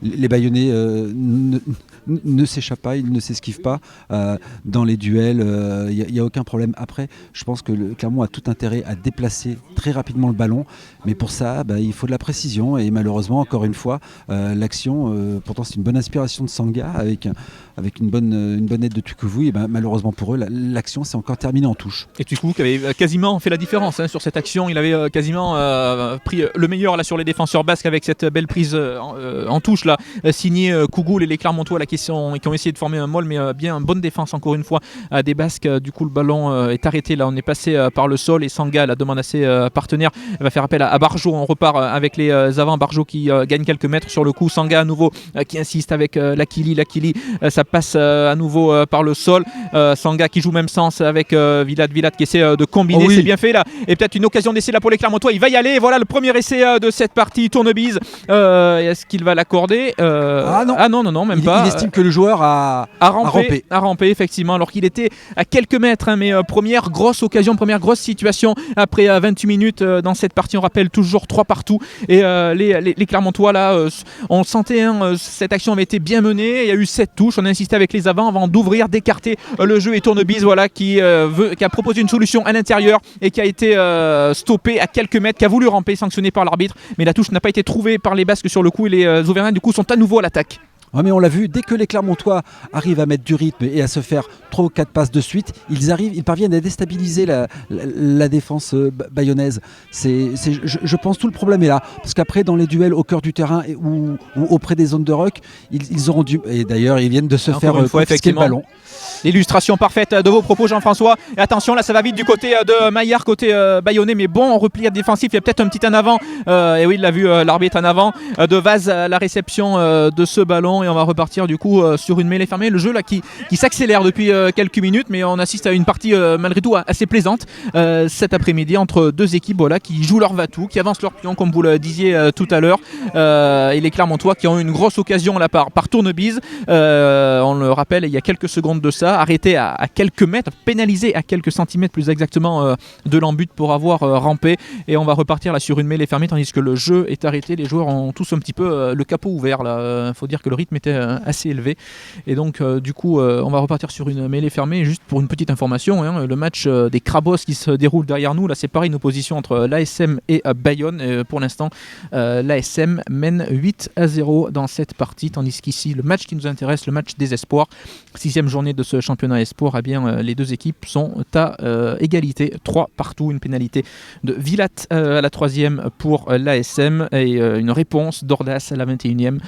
Les Bayonnais ne s'échappent pas, ils ne s'esquivent pas. Dans les duels, il n'y a aucun problème. Après, je pense que Clermont a tout intérêt à déplacer très rapidement le ballon, mais pour ça, il faut de la précision et malheureusement, encore une fois, l'action, pourtant c'est une bonne inspiration de Sanga avec une bonne aide de Tukouvou, et malheureusement pour eux, l'action s'est encore terminée en touche. Et Tukouvou qui avait quasiment fait la différence sur cette action, il avait quasiment pris le meilleur là sur les défenseurs basques avec cette belle prise en touche là, signée Kougoul et les Clermontois là, qui ont essayé de former un molle, mais bien bonne défense encore une fois des Basques. Du coup le ballon est arrêté là, on est passé par le sol et Sanga la demande à ses partenaires, elle va faire appel à Barjo. On repart avec les avants, Barjo qui gagne quelques mètres sur le coup, Sanga à nouveau qui insiste avec Lakili, ça passe à nouveau par le sol, Sanga qui joue même sens avec Vilat qui essaie de combiner. C'est bien fait là, et peut-être une occasion d'essai là pour les Clermontois, il va y aller, et voilà le premier essai de cette partie, Tournebise. Est-ce qu'il va l'accorder? Non, même pas. Il estime que le joueur a rampé effectivement, alors qu'il était à quelques mètres, mais première grosse occasion, première grosse situation après 28 minutes dans cette partie. On rappelle toujours 3 partout et les Clermontois là, on sentait cette action avait été bien menée, il y a eu 7 touches, on a insisté avec les avants avant d'ouvrir, d'écarter le jeu, et Tournebise qui a proposé une solution à l'intérieur et qui a été stoppé à quelques mètres, qui a voulu ramper, sanctionné par l'arbitre, mais la touche n'a pas été trouvée par les Basques sur le coup et les Auvergnats du coup sont à nouveau à l'attaque. Ouais, mais on l'a vu, dès que les Clermontois arrivent à mettre du rythme et à se faire 3 ou 4 passes de suite, ils parviennent à déstabiliser la défense bayonnaise. Je pense tout le problème est là. Parce qu'après, dans les duels au cœur du terrain ou auprès des zones de ruck, ils auront dû... Et d'ailleurs, ils viennent de se faire confisquer le ballon. L'illustration parfaite de vos propos, Jean-François. Et attention, là, ça va vite du côté de Maillard, côté bayonnais, mais bon repli défensif. Il y a peut-être un petit en avant. Et oui, il l'a vu, l'arbitre en avant. De Vaz à la réception de ce ballon. Et on va repartir du coup sur une mêlée fermée. Le jeu là qui s'accélère depuis quelques minutes, mais on assiste à une partie malgré tout assez plaisante cet après-midi entre deux équipes qui jouent leur va-tout, qui avancent leur pion, comme vous le disiez tout à l'heure. Et les Clermontois qui ont eu une grosse occasion là par Tournebise. On le rappelle, il y a quelques secondes de ça, arrêté à quelques mètres, pénalisé à quelques centimètres plus exactement de l'embut pour avoir rampé. Et on va repartir là sur une mêlée fermée tandis que le jeu est arrêté. Les joueurs ont tous un petit peu le capot ouvert là. Faut dire que le rythme rythme était assez élevé. Et donc du coup on va repartir sur une mêlée fermée. Juste pour une petite information, le match des Crabos qui se déroule derrière nous, là c'est pareil, une opposition entre l'ASM et Bayonne. Pour l'instant l'ASM mène 8-0 dans cette partie, tandis qu'ici le match qui nous intéresse, le match des espoirs, 6e journée de ce championnat espoir, eh bien les deux équipes sont à égalité, 3 partout, une pénalité de Vilat à la 3e pour l'ASM et une réponse d'Ordas à la 21e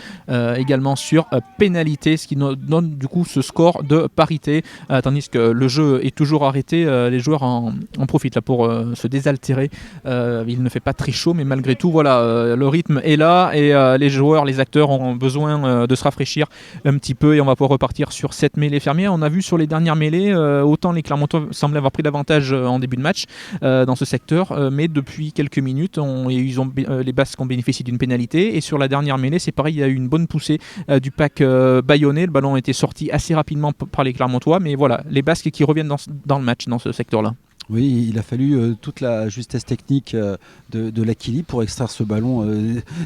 également sur pénalité, ce qui nous donne du coup ce score de parité, tandis que le jeu est toujours arrêté. Les joueurs en profitent là pour se désaltérer. Il ne fait pas très chaud, mais malgré tout voilà, le rythme est là et les joueurs, les acteurs ont besoin de se rafraîchir un petit peu, et on va pouvoir repartir sur cette mêlée fermée. On a vu sur les dernières mêlées, autant les Clermontois semblaient avoir pris l'avantage en début de match dans ce secteur, mais depuis quelques minutes les Basques ont bénéficié d'une pénalité, et sur la dernière mêlée c'est pareil, il y a eu une bonne poussée du pack bayonnais. Le ballon a été sorti assez rapidement par les Clermontois, mais voilà, les Basques qui reviennent dans le match dans ce secteur là. Oui, il a fallu toute la justesse technique de l'Aquili pour extraire ce ballon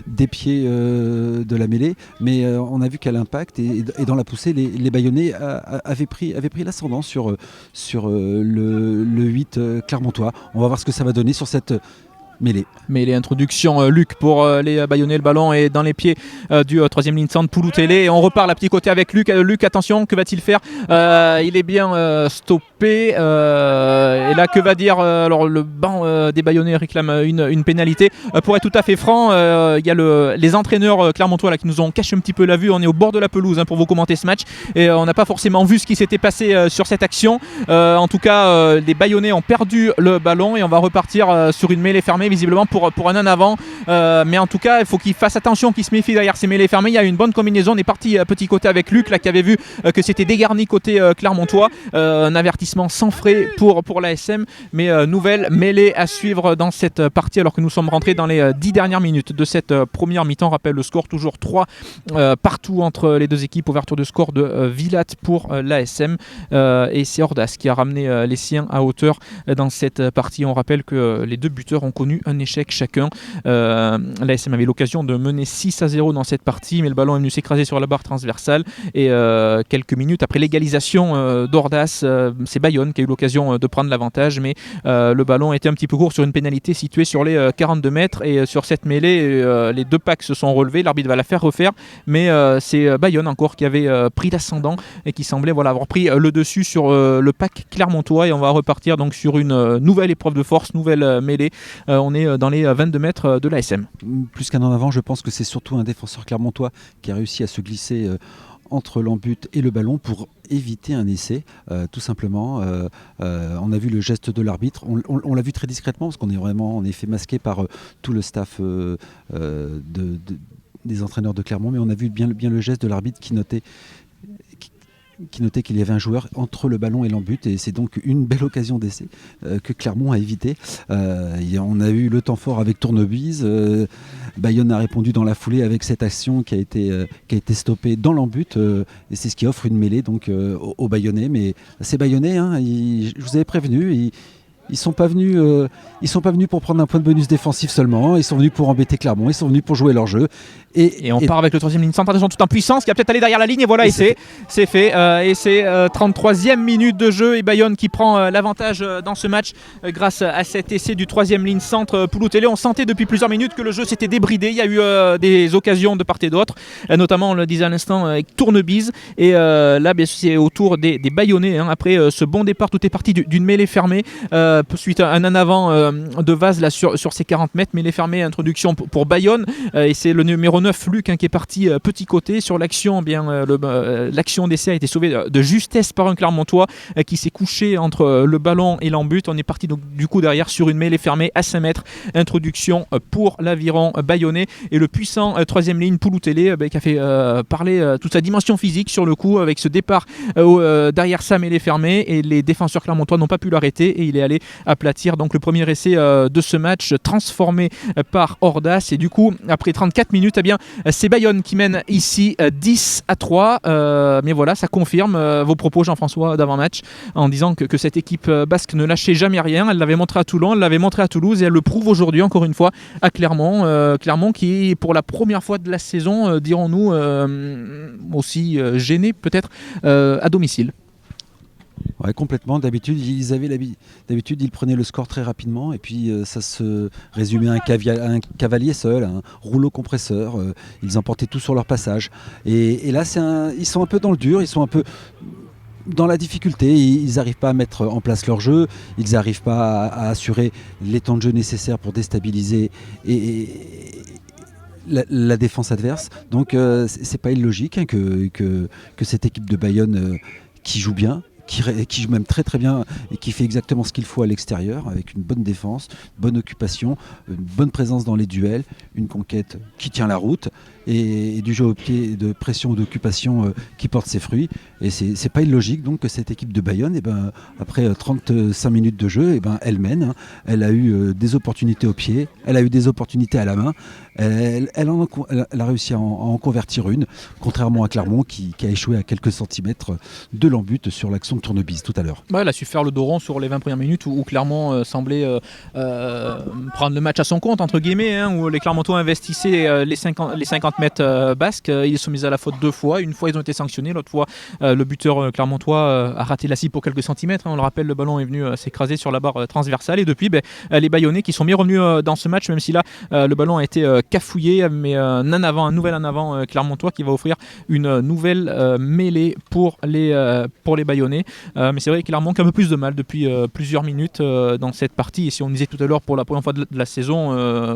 des pieds de la mêlée. Mais on a vu qu'à l'impact et dans la poussée, les Bayonnais avaient pris l'ascendant sur le 8 clermontois. On va voir ce que ça va donner sur cette mêlée. Mais les introductions, Luc pour les Bayonnais, le ballon est dans les pieds du 3e ligne centre, Pouloutélé, et on repart la petit côté avec Luc. Luc, attention, que va-t-il faire? Il est bien stoppé, et là que va dire alors le banc des Bayonnais réclame une pénalité. Pour être tout à fait franc, il y a les entraîneurs clermontois là, qui nous ont caché un petit peu la vue. On est au bord de la pelouse pour vous commenter ce match, et on n'a pas forcément vu ce qui s'était passé sur cette action. En tout cas, les Bayonnais ont perdu le ballon, et on va repartir sur une mêlée fermée visiblement pour un en avant, mais en tout cas il faut qu'il fasse attention, qu'il se méfie derrière ces mêlées fermées. Il y a une bonne combinaison, on est parti petit côté avec Luc là, qui avait vu que c'était dégarni côté clermontois, un avertissement sans frais pour l'ASM, mais nouvelle mêlée à suivre dans cette partie alors que nous sommes rentrés dans les 10 dernières minutes de cette première mi-temps. Rappelle le score, toujours 3 partout entre les deux équipes, ouverture de score de Vilat pour l'ASM, et c'est Ordas qui a ramené les siens à hauteur dans cette partie. On rappelle que les deux buteurs ont connu un échec chacun. L'ASM avait l'occasion de mener 6-0 dans cette partie, mais le ballon est venu s'écraser sur la barre transversale, et quelques minutes après l'égalisation d'Ordas, c'est Bayonne qui a eu l'occasion de prendre l'avantage, mais le ballon était un petit peu court sur une pénalité située sur les 42 mètres, et sur cette mêlée les deux packs se sont relevés. L'arbitre va la faire refaire, mais c'est Bayonne encore qui avait pris l'ascendant et qui semblait avoir pris le dessus sur le pack clermontois, et on va repartir donc sur une nouvelle épreuve de force, nouvelle mêlée. On est dans les 22 mètres de l'ASM. Plus qu'un en avant, je pense que c'est surtout un défenseur clermontois qui a réussi à se glisser entre l'embut et le ballon pour éviter un essai, tout simplement. On a vu le geste de l'arbitre, on l'a vu très discrètement parce qu'on est vraiment en effet masqué par tout le staff des entraîneurs de Clermont, mais on a vu bien le geste de l'arbitre qui notait qu'il y avait un joueur entre le ballon et l'embut, et c'est donc une belle occasion d'essai que Clermont a évité. On a eu le temps fort avec Tournebise. Bayonne a répondu dans la foulée avec cette action qui a été stoppée dans l'embut, et c'est ce qui offre une mêlée donc aux Bayonnais. Mais ces Bayonnais, je vous avais prévenu, ils sont pas venus pour prendre un point de bonus défensif seulement. Ils sont venus pour embêter Clermont. Ils sont venus pour jouer leur jeu. Et on part avec le 3e ligne centre, attention, tout en puissance, qui va peut-être aller derrière la ligne, et voilà, et c'est fait. Et c'est 33e minute de jeu, et Bayonne qui prend l'avantage dans ce match grâce à cet essai du 3e ligne centre Pouloutélé. On sentait depuis plusieurs minutes que le jeu s'était débridé. Il y a eu des occasions de part et d'autre, notamment on le disait à l'instant avec Tournebise, et là bien sûr c'est au tour des Bayonnais après ce bon départ. Tout est parti d'une mêlée fermée suite à un en avant de Vaz là, sur ces 40 mètres. Mêlée fermée, introduction pour Bayonne, et c'est le numéro 9 Luc qui est parti petit côté sur l'action. L'action d'essai a été sauvée de justesse par un Clermontois qui s'est couché entre le ballon et l'embut. On est parti donc du coup derrière sur une mêlée fermée à 5 mètres, introduction pour l'aviron bayonnais, et le puissant 3e ligne Pouloutélé qui a fait parler toute sa dimension physique sur le coup avec ce départ derrière sa mêlée fermée, et les défenseurs clermontois n'ont pas pu l'arrêter, et il est allé aplatir donc le premier essai de ce match transformé par Ordas. Et du coup, après 34 minutes, eh bien, c'est Bayonne qui mène ici 10-3. Mais voilà, ça confirme vos propos, Jean-François, d'avant-match, en disant que cette équipe basque ne lâchait jamais rien. Elle l'avait montré à Toulon, elle l'avait montré à Toulouse et elle le prouve aujourd'hui, encore une fois, à Clermont. Clermont qui, pour la première fois de la saison, dirons-nous, aussi gêné peut-être à domicile. Ouais, complètement. D'habitude, ils prenaient le score très rapidement et puis ça se résumait à un cavalier seul, un rouleau compresseur. Ils emportaient tout sur leur passage. Et là, ils sont un peu dans le dur, ils sont un peu dans la difficulté. Ils n'arrivent pas à mettre en place leur jeu, ils n'arrivent pas à assurer les temps de jeu nécessaires pour déstabiliser la défense adverse. Donc c'est pas illogique hein, que cette équipe de Bayonne qui joue bien, qui joue même très très bien et qui fait exactement ce qu'il faut à l'extérieur, avec une bonne défense, bonne occupation, une bonne présence dans les duels, une conquête qui tient la route et du jeu au pied de pression ou d'occupation qui porte ses fruits. Et c'est pas illogique donc que cette équipe de Bayonne, après 35 minutes de jeu, elle mène. Hein. Elle a eu des opportunités au pied, elle a eu des opportunités à la main. Elle a réussi à en convertir une, contrairement à Clermont qui a échoué à quelques centimètres de l'embut sur l'action de Tournebise tout à l'heure. Ouais, elle a su faire le dos rond sur les 20 premières minutes où Clermont semblait prendre le match à son compte, entre guillemets, hein, où les Clermontois investissaient les 50 mètres basques. Ils sont mis à la faute 2 fois. Une fois, ils ont été sanctionnés. L'autre fois, le buteur clermontois a raté la cible pour quelques centimètres. Hein. On le rappelle, le ballon est venu s'écraser sur la barre transversale. Et depuis, les Bayonnais qui sont bien revenus dans ce match, même si là, le ballon a été cafouillé, mais un nouvel en avant clermontois qui va offrir une nouvelle mêlée pour les Bayonnais. Mais c'est vrai qu'il leur manque un peu plus de mal depuis plusieurs minutes dans cette partie. Et si on disait tout à l'heure pour la première fois de la saison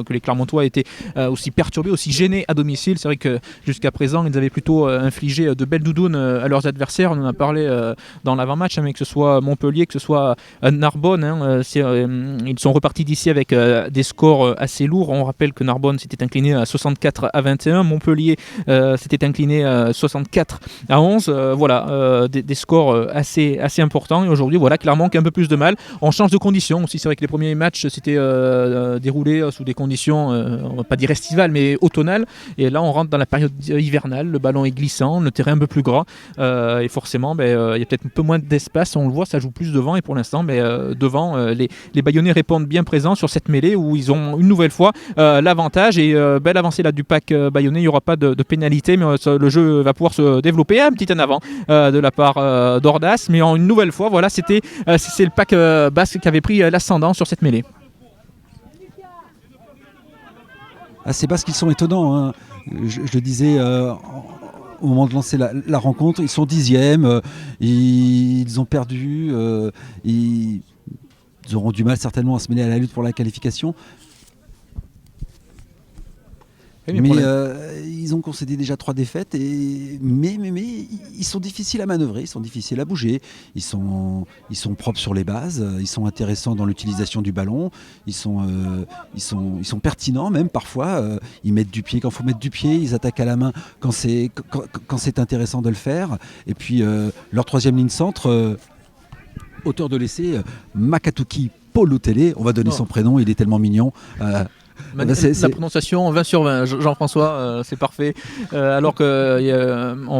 que les Clermontois étaient aussi perturbés, aussi gênés à domicile, c'est vrai que jusqu'à présent ils avaient plutôt infligé de belles doudounes à leurs adversaires. On en a parlé dans l'avant-match, hein, mais que ce soit Montpellier, que ce soit Narbonne, hein, ils sont repartis d'ici avec des scores assez lourds. On rappelle que Narbonne s'était incliné à 64-21, Montpellier s'était incliné à 64-11. Voilà, des scores assez importants. Et aujourd'hui, voilà, clairement qu'un peu plus de mal. On change de conditions aussi. C'est vrai que les premiers matchs s'étaient déroulés sous des conditions, on va pas dire estivales, mais automnales. Et là, on rentre dans la période hivernale. Le ballon est glissant, le terrain un peu plus gras. Et forcément, il y a peut-être un peu moins d'espace. On le voit, ça joue plus devant. Et pour l'instant, devant, les Bayonnais répondent bien présents sur cette mêlée où ils ont une nouvelle fois l'avantage. Et belle avancée là du pack Bayonnais. Il n'y aura pas de pénalité, mais le jeu va pouvoir se développer un petit en avant de la part d'Ordas. Mais une nouvelle fois, voilà, c'est le pack basque qui avait pris l'ascendant sur cette mêlée. C'est parce qu'ils sont étonnants. Hein. Je le disais au moment de lancer la rencontre, ils sont 10e, ils ont perdu, ils auront du mal certainement à se mêler à la lutte pour la qualification. Mais ils ont concédé déjà 3 défaites, mais ils sont difficiles à manœuvrer, ils sont difficiles à bouger, ils sont propres sur les bases, ils sont intéressants dans l'utilisation du ballon, ils sont pertinents même parfois, ils mettent du pied quand il faut mettre du pied, ils attaquent à la main quand c'est intéressant de le faire. Et puis leur troisième ligne centre, auteur de l'essai, Makatuki Polutele, on va donner son prénom, il est tellement mignon. La prononciation 20 sur 20, Jean-François, c'est parfait. Alors qu'on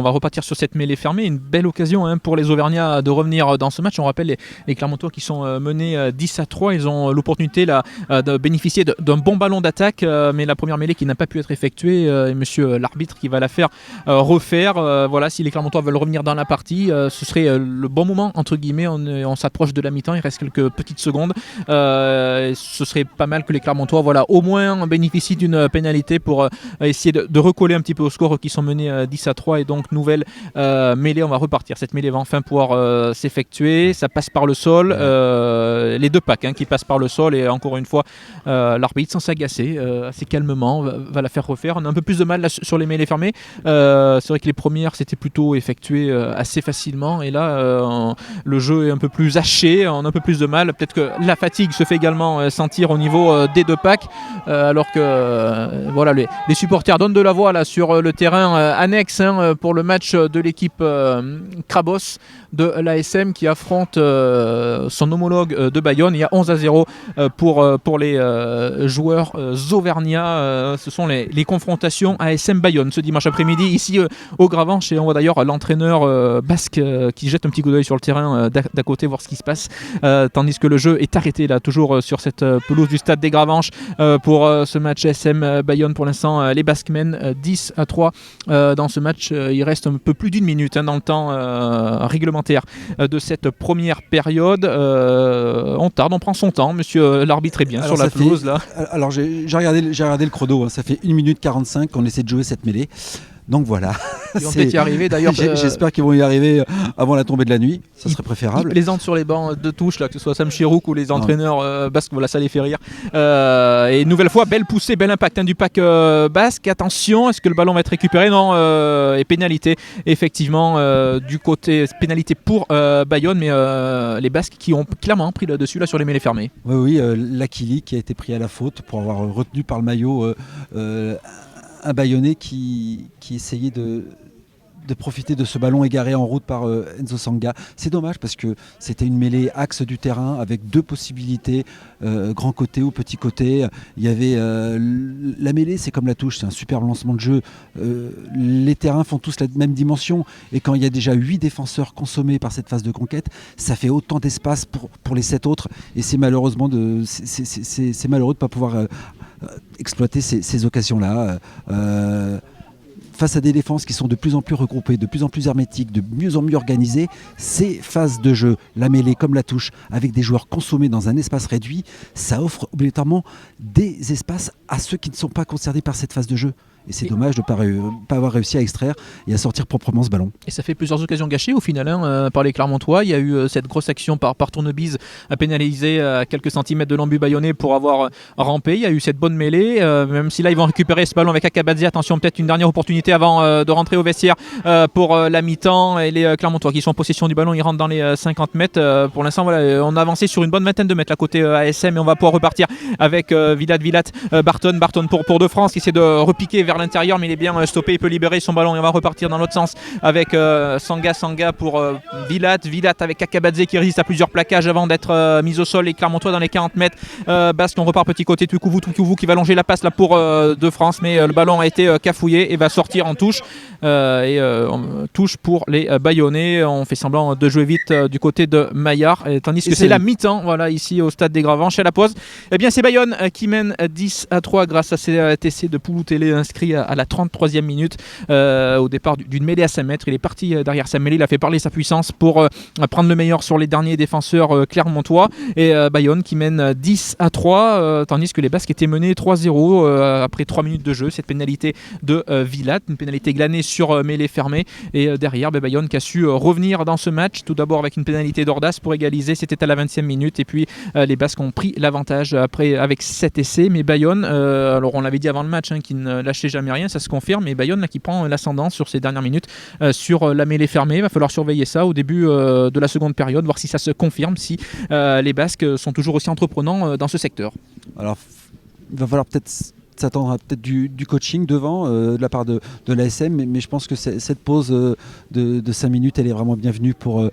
va repartir sur cette mêlée fermée, une belle occasion pour les Auvergnats de revenir dans ce match. On rappelle les Clermontois qui sont menés 10-3, ils ont l'opportunité là, de bénéficier d'un bon ballon d'attaque, mais la première mêlée qui n'a pas pu être effectuée, et monsieur l'arbitre qui va la faire refaire. Voilà, si les Clermontois veulent revenir dans la partie, ce serait le bon moment, entre guillemets. On s'approche de la mi-temps, il reste quelques petites secondes. Ce serait pas mal que les Clermontois, voilà, au moins bénéficie d'une pénalité pour essayer de recoller un petit peu au score qui sont menés 10-3 et donc nouvelle mêlée. On va repartir. Cette mêlée va enfin pouvoir s'effectuer. Ça passe par le sol. Les deux packs qui passent par le sol et encore une fois l'arbitre sans s'agacer assez calmement va la faire refaire. On a un peu plus de mal là, sur les mêlées fermées. C'est vrai que les premières c'était plutôt effectué assez facilement et là le jeu est un peu plus haché. On a un peu plus de mal. Peut-être que la fatigue se fait également sentir au niveau des deux packs. Alors que voilà, les supporters donnent de la voix là, sur le terrain annexe pour le match de l'équipe Krabos de l'ASM qui affronte son homologue de Bayonne. Il y a 11-0 pour les joueurs auvergnats. Ce sont les confrontations ASM Bayonne ce dimanche après-midi ici au Gravenche, et on voit d'ailleurs l'entraîneur basque qui jette un petit coup d'œil sur le terrain d'à côté voir ce qui se passe, tandis que le jeu est arrêté là toujours sur cette pelouse du stade des Gravenches pour ce match ASM Bayonne. Pour l'instant les Basques mènent 10-3 dans ce match. Il reste un peu plus d'une minute dans le temps réglementaire de cette première période. On tarde, on prend son temps, monsieur l'arbitre est bien sur la pelouse là. Alors j'ai regardé le chrono, ça fait 1 minute 45 qu'on essaie de jouer cette mêlée. Donc voilà. Ils vont peut-être y arriver d'ailleurs. J'espère qu'ils vont y arriver avant la tombée de la nuit, ça serait préférable. Ils plaisantent sur les bancs de touche, là, que ce soit Sam Chirouk ou les entraîneurs basques, voilà, ça les fait rire. Et une nouvelle fois, belle poussée, bel impact du pack basque. Attention, est-ce que le ballon va être récupéré? Non, et pénalité, effectivement, du côté pénalité pour Bayonne, mais les Basques qui ont clairement pris le dessus là, sur les mêlées fermées. Oui, Lakili qui a été pris à la faute pour avoir retenu par le maillot un Bayonnais qui essayait de profiter de ce ballon égaré en route par Enzo Sanga. C'est dommage parce que c'était une mêlée axe du terrain avec 2 possibilités, grand côté ou petit côté. Il y avait la mêlée, c'est comme la touche, c'est un superbe lancement de jeu. Les terrains font tous la même dimension, et quand il y a déjà 8 défenseurs consommés par cette phase de conquête, ça fait autant d'espace pour les 7 autres, et c'est malheureusement c'est malheureux de ne pas pouvoir exploiter ces occasions-là. Face à des défenses qui sont de plus en plus regroupées, de plus en plus hermétiques, de mieux en mieux organisées, ces phases de jeu, la mêlée comme la touche, avec des joueurs consommés dans un espace réduit, ça offre obligatoirement des espaces à ceux qui ne sont pas concernés par cette phase de jeu. Et c'est dommage de ne pas avoir réussi à extraire et à sortir proprement ce ballon. Et ça fait plusieurs occasions gâchées au final par les Clermontois. Il y a eu cette grosse action par Tournebise à pénaliser à quelques centimètres de l'embut bayonnais pour avoir rampé. Il y a eu cette bonne mêlée, même si là ils vont récupérer ce ballon avec Akabadze. Attention, peut-être une dernière opportunité avant de rentrer au vestiaire pour la mi-temps. Et les Clermontois qui sont en possession du ballon, ils rentrent dans les 50 mètres. Pour l'instant, voilà, on a avancé sur une bonne vingtaine de mètres là, côté ASM, et on va pouvoir repartir avec Vilat, Barton pour De France qui essaie de repiquer vers l'intérieur, mais il est bien stoppé, il peut libérer son ballon et on va repartir dans l'autre sens avec Sanga pour Vilat avec Akabadze qui résiste à plusieurs plaquages avant d'être mis au sol, et Clermontois dans les 40 mètres. Basque, on repart petit côté, Tukouvou qui va longer la passe là pour De France, mais le ballon a été cafouillé et va sortir en touche. Touche pour les Bayonnais. On fait semblant de jouer vite du côté de Maillard, tandis que c'est la mi-temps, voilà, ici au stade des Gravenches à la pause. Eh bien c'est Bayonne qui mène 10-3 grâce à cet essai de Pouloutélé inscrit à la 33e minute au départ d'une mêlée à 5 mètres. Il est parti derrière sa mêlée, il a fait parler sa puissance pour prendre le meilleur sur les derniers défenseurs clermontois, et Bayonne qui mène 10-3 tandis que les Basques étaient menés 3-0 après 3 minutes de jeu. Cette pénalité de Vilat, une pénalité glanée sur mêlée fermée, et derrière Bayonne qui a su revenir dans ce match, tout d'abord avec une pénalité d'Ordas pour égaliser, c'était à la 20e minute, et puis les Basques ont pris l'avantage après avec 7 essais, mais Bayonne, alors on l'avait dit avant le match qui ne lâchait jamais rien, ça se confirme, mais Bayonne là, qui prend l'ascendant sur ces dernières minutes sur la mêlée fermée. Il va falloir surveiller ça au début de la seconde période, voir si ça se confirme, si les Basques sont toujours aussi entreprenants dans ce secteur. Alors il va falloir peut-être s'attendre à peut-être du coaching devant de la part de l'ASM, mais je pense que cette pause de 5 minutes, elle est vraiment bienvenue pour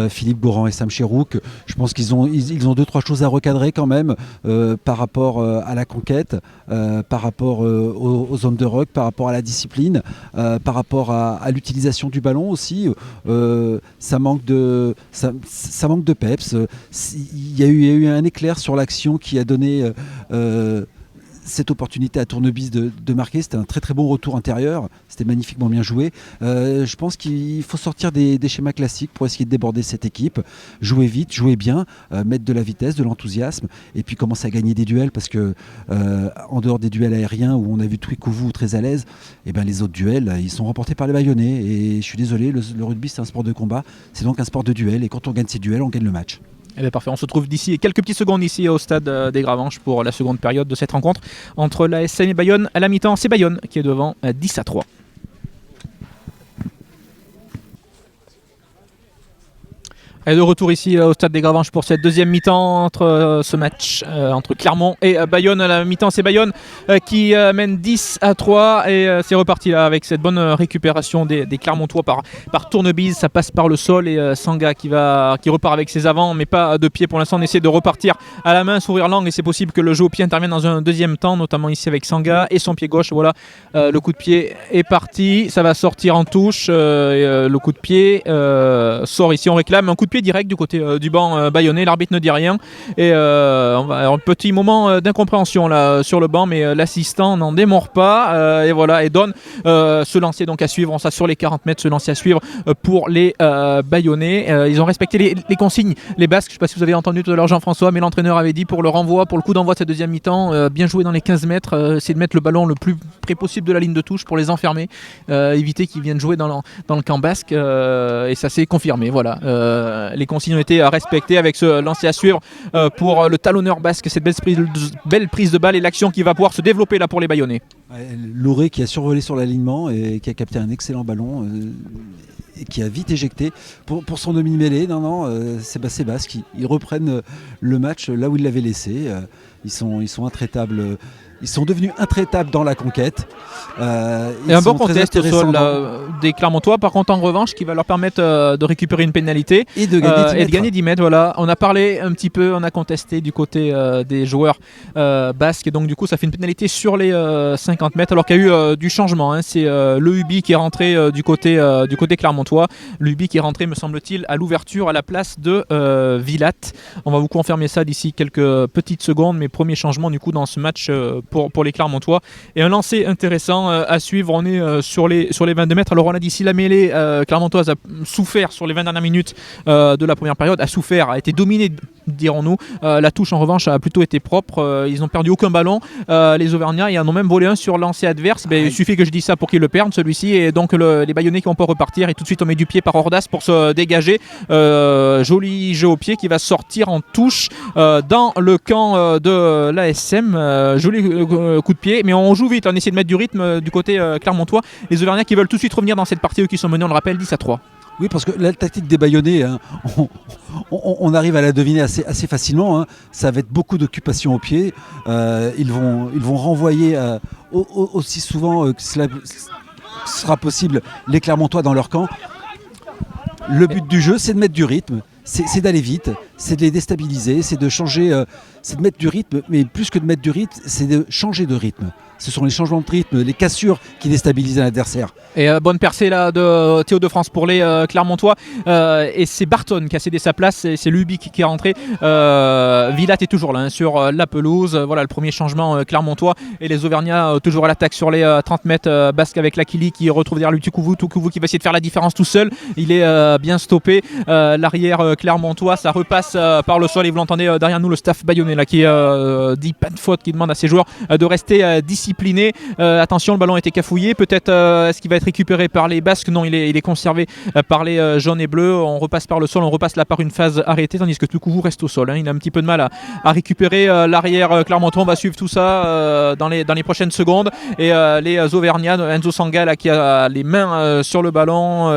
Philippe Gourand et Sam Chirouk. Je pense qu'ils ont 2-3 choses à recadrer quand même par rapport à la conquête, par rapport aux zones de ruck, par rapport à la discipline, par rapport à l'utilisation du ballon aussi. Ça manque de peps. Il y a eu un éclair sur l'action qui a donné cette opportunité à Tournebise de marquer. C'était un très très bon retour intérieur, c'était magnifiquement bien joué. Je pense qu'il faut sortir des schémas classiques pour essayer de déborder cette équipe, jouer vite, jouer bien, mettre de la vitesse, de l'enthousiasme, et puis commencer à gagner des duels, parce que en dehors des duels aériens où on a vu Tuikouvou très à l'aise, et ben les autres duels ils sont remportés par les Bayonnais, et je suis désolé, le rugby c'est un sport de combat, c'est donc un sport de duel, et quand on gagne ces duels on gagne le match. Eh bien, parfait, on se retrouve d'ici quelques petites secondes ici au stade des Gravenches pour la seconde période de cette rencontre entre l'ASM et Bayonne. À la mi-temps, c'est Bayonne qui est devant 10-3. Et de retour ici au stade des Gravenches pour cette deuxième mi-temps entre ce match entre Clermont et Bayonne. À la mi-temps, c'est Bayonne qui mène 10-3 et c'est reparti là avec cette bonne récupération des Clermontois par tournebise. Ça passe par le sol et Sanga qui repart avec ses avants, mais pas de pied pour l'instant. On essaie de repartir à la main, s'ouvrir l'angle et c'est possible que le jeu au pied intervienne dans un deuxième temps, notamment ici avec Sanga et son pied gauche. Voilà, le coup de pied est parti, ça va sortir en touche. Le coup de pied sort ici. On réclame un coup de pied direct du côté du banc bayonnais. L'arbitre ne dit rien et on va avoir un petit moment d'incompréhension là sur le banc, mais l'assistant n'en démord pas et voilà, et donne ce lancer donc à suivre. On sera sur les 40 mètres, ce lancer à suivre pour les bayonnais. Ils ont respecté les consignes, les Basques. Je ne sais pas si vous avez entendu tout à l'heure Jean-François, mais l'entraîneur avait dit pour le renvoi, pour le coup d'envoi de cette deuxième mi-temps, bien jouer dans les 15 mètres, c'est de mettre le ballon le plus près possible de la ligne de touche pour les enfermer, éviter qu'ils viennent jouer dans le camp basque et ça s'est confirmé. Voilà, les consignes ont été respectées avec ce lancer à suivre pour le talonneur basque, cette belle prise de balle et l'action qui va pouvoir se développer là pour les Bayonnais. Louré qui a survolé sur l'alignement et qui a capté un excellent ballon et qui a vite éjecté pour son demi-mêlée. C'est Basque, ils reprennent le match là où ils l'avaient laissé. Ils sont intraitables. Ils sont devenus intraitables dans la conquête. Et un bon contest au sol des Clermontois, par contre en revanche, qui va leur permettre de récupérer une pénalité et de gagner 10 mètres. Voilà. On a parlé un petit peu, on a contesté du côté des joueurs basques, et donc du coup ça fait une pénalité sur les 50 mètres, alors qu'il y a eu du changement. C'est le Ubi qui est rentré du côté clermontois. Le Ubi qui est rentré, me semble-t-il, à l'ouverture à la place de Villat. On va vous confirmer ça d'ici quelques petites secondes, mais premier changement du coup dans ce match pour les Clermontois. Et un lancer intéressant à suivre. On est sur les 22 mètres. Alors on a dit si la mêlée clermontoise a souffert sur les 20 dernières minutes de la première période, a été dominée, dirons-nous. La touche en revanche a plutôt été propre. Ils n'ont perdu aucun ballon. Les Auvergnats, ils en ont même volé un sur lancer adverse. Il suffit que je dise ça pour qu'ils le perdent celui-ci. Et donc les Bayonnais qui vont pas repartir. Et tout de suite on met du pied par Ordas pour se dégager. Joli jeu au pied qui va sortir en touche dans le camp de l'ASM. Joli coup de pied, mais on joue vite, on essaie de mettre du rythme du côté clermontois. Les Auvergnats qui veulent tout de suite revenir dans cette partie, eux qui sont menés, on le rappelle, 10-3. Oui, parce que la tactique des Bayonnais, on arrive à la deviner assez facilement. Ça va être beaucoup d'occupation au pied. Ils vont renvoyer aussi souvent que cela sera possible les Clermontois dans leur camp. Le but du jeu, c'est de mettre du rythme. C'est d'aller vite, c'est de les déstabiliser, c'est de changer, c'est de mettre du rythme, mais plus que de mettre du rythme, c'est de changer de rythme. Ce sont les changements de rythme, les cassures qui déstabilisent l'adversaire. Et bonne percée là de Théo de France pour les Clermontois. Et c'est Barton qui a cédé sa place, c'est Luby qui est rentré. Villat est toujours là sur la pelouse. Voilà le premier changement clermontois. Et les Auvergnats toujours à l'attaque sur les 30 mètres. Basque avec Lakili qui retrouve derrière lui Tukouvou qui va essayer de faire la différence tout seul. Il est bien stoppé. L'arrière clermontois, ça repasse par le sol. Et vous l'entendez derrière nous, le staff bayonnais là, qui dit pas de faute, qui demande à ses joueurs de rester disciplinés. Attention, le ballon a été cafouillé. Peut-être est-ce qu'il va être récupéré par les Basques? Non, il est conservé par les jaunes et bleus. On repasse par le sol, on repasse là par une phase arrêtée, tandis que Tukouvou reste au sol. Il a un petit peu de mal à récupérer l'arrière clermontois. On va suivre tout ça dans les prochaines secondes. Et les Auvergnats, Enzo Sanga là, qui a les mains sur le ballon.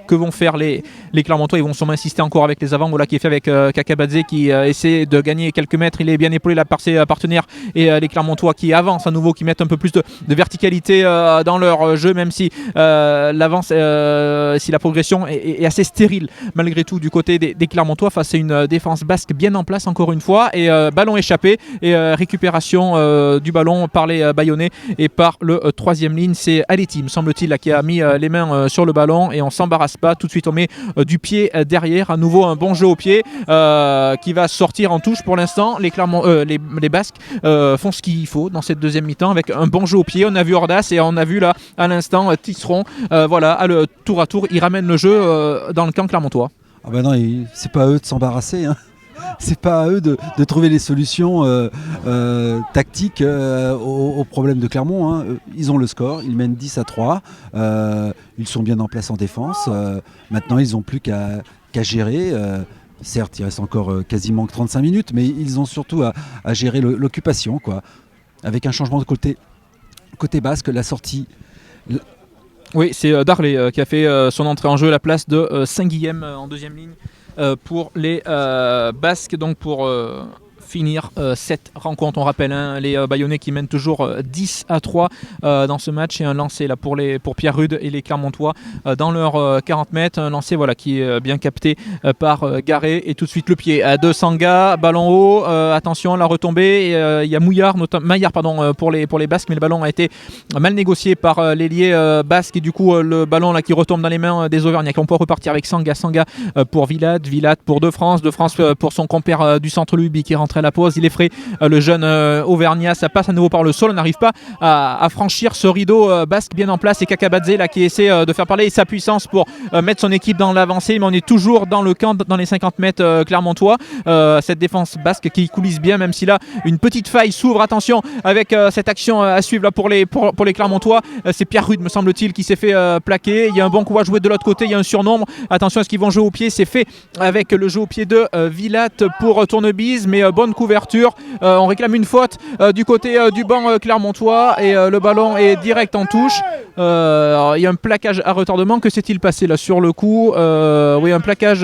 Que vont faire les Clermontois? Ils vont sûrement insister encore avec les avants. Voilà qui est fait avec Kakabadze qui essaie de gagner quelques mètres. Il est bien épaulé là par ses partenaires. Et les Clermontois qui avancent à nouveau, qui mettent un peu plus de verticalité dans leur jeu, même si l'avance, si la progression est assez stérile malgré tout du côté des Clermontois face à une défense basque bien en place encore une fois. Et ballon échappé et récupération du ballon par les Bayonnais et par le troisième ligne. C'est Aleti, me semble-t-il, là, qui a mis les mains sur le ballon et on s'embarrasse pas. Tout de suite on met du pied derrière. À nouveau un bon jeu au pied qui va sortir en touche. Pour l'instant les Basques font ce qu'il faut dans cette deuxième mi-temps avec un bon jeu au pied. On a vu Ordas et on a vu là à l'instant Tisseron, voilà, le tour à tour, il ramène le jeu dans le camp clermontois. Ah ben non, c'est pas à eux de s'embarrasser. C'est pas à eux de trouver les solutions tactiques aux problèmes de Clermont. Ils ont le score, ils mènent 10-3. Ils sont bien en place en défense. Maintenant, ils n'ont plus qu'à gérer. Certes, il reste encore quasiment que 35 minutes, mais ils ont surtout à gérer l'occupation, quoi. Avec un changement de côté basque, la sortie. Oui, c'est Darley qui a fait son entrée en jeu à la place de Saint-Guilhem en deuxième ligne. pour les Basques, donc pour finir cette rencontre. On rappelle les Bayonnais qui mènent toujours 10-3 dans ce match, et un lancer là pour Pierre Rude et les Clermontois dans leurs 40 mètres, un lancer qui est bien capté par Garé, et tout de suite le pied de Sanga, ballon haut, attention la retombée, il y a Maillard pour les Basques, mais le ballon a été mal négocié par l'ailier basque, et du coup le ballon là qui retombe dans les mains des Auvergnats. On peut repartir avec Sanga pour Vilat pour De France pour son compère du centre Luby qui est rentré à la pause. Il est frais, le jeune Auvergnat, ça passe à nouveau par le sol, on n'arrive pas à franchir ce rideau basque bien en place, et Kakabadze là qui essaie de faire parler sa puissance pour mettre son équipe dans l'avancée, mais on est toujours dans le camp, dans les 50 mètres clermontois. Cette défense basque qui coulisse bien, même si là une petite faille s'ouvre. Attention avec cette action à suivre là pour les Clermontois. C'est Pierre Rude, me semble-t-il, qui s'est fait plaquer. Il y a un bon coup à jouer de l'autre côté, il y a un surnombre. Attention à ce qu'ils vont jouer au pied, c'est fait avec le jeu au pied de Vilat pour Tournebise, mais bonne couverture. On réclame une faute du côté du banc clermontois, et le ballon est direct en touche. Il y a un plaquage à retardement. Que s'est-il passé là sur le coup? Oui, un plaquage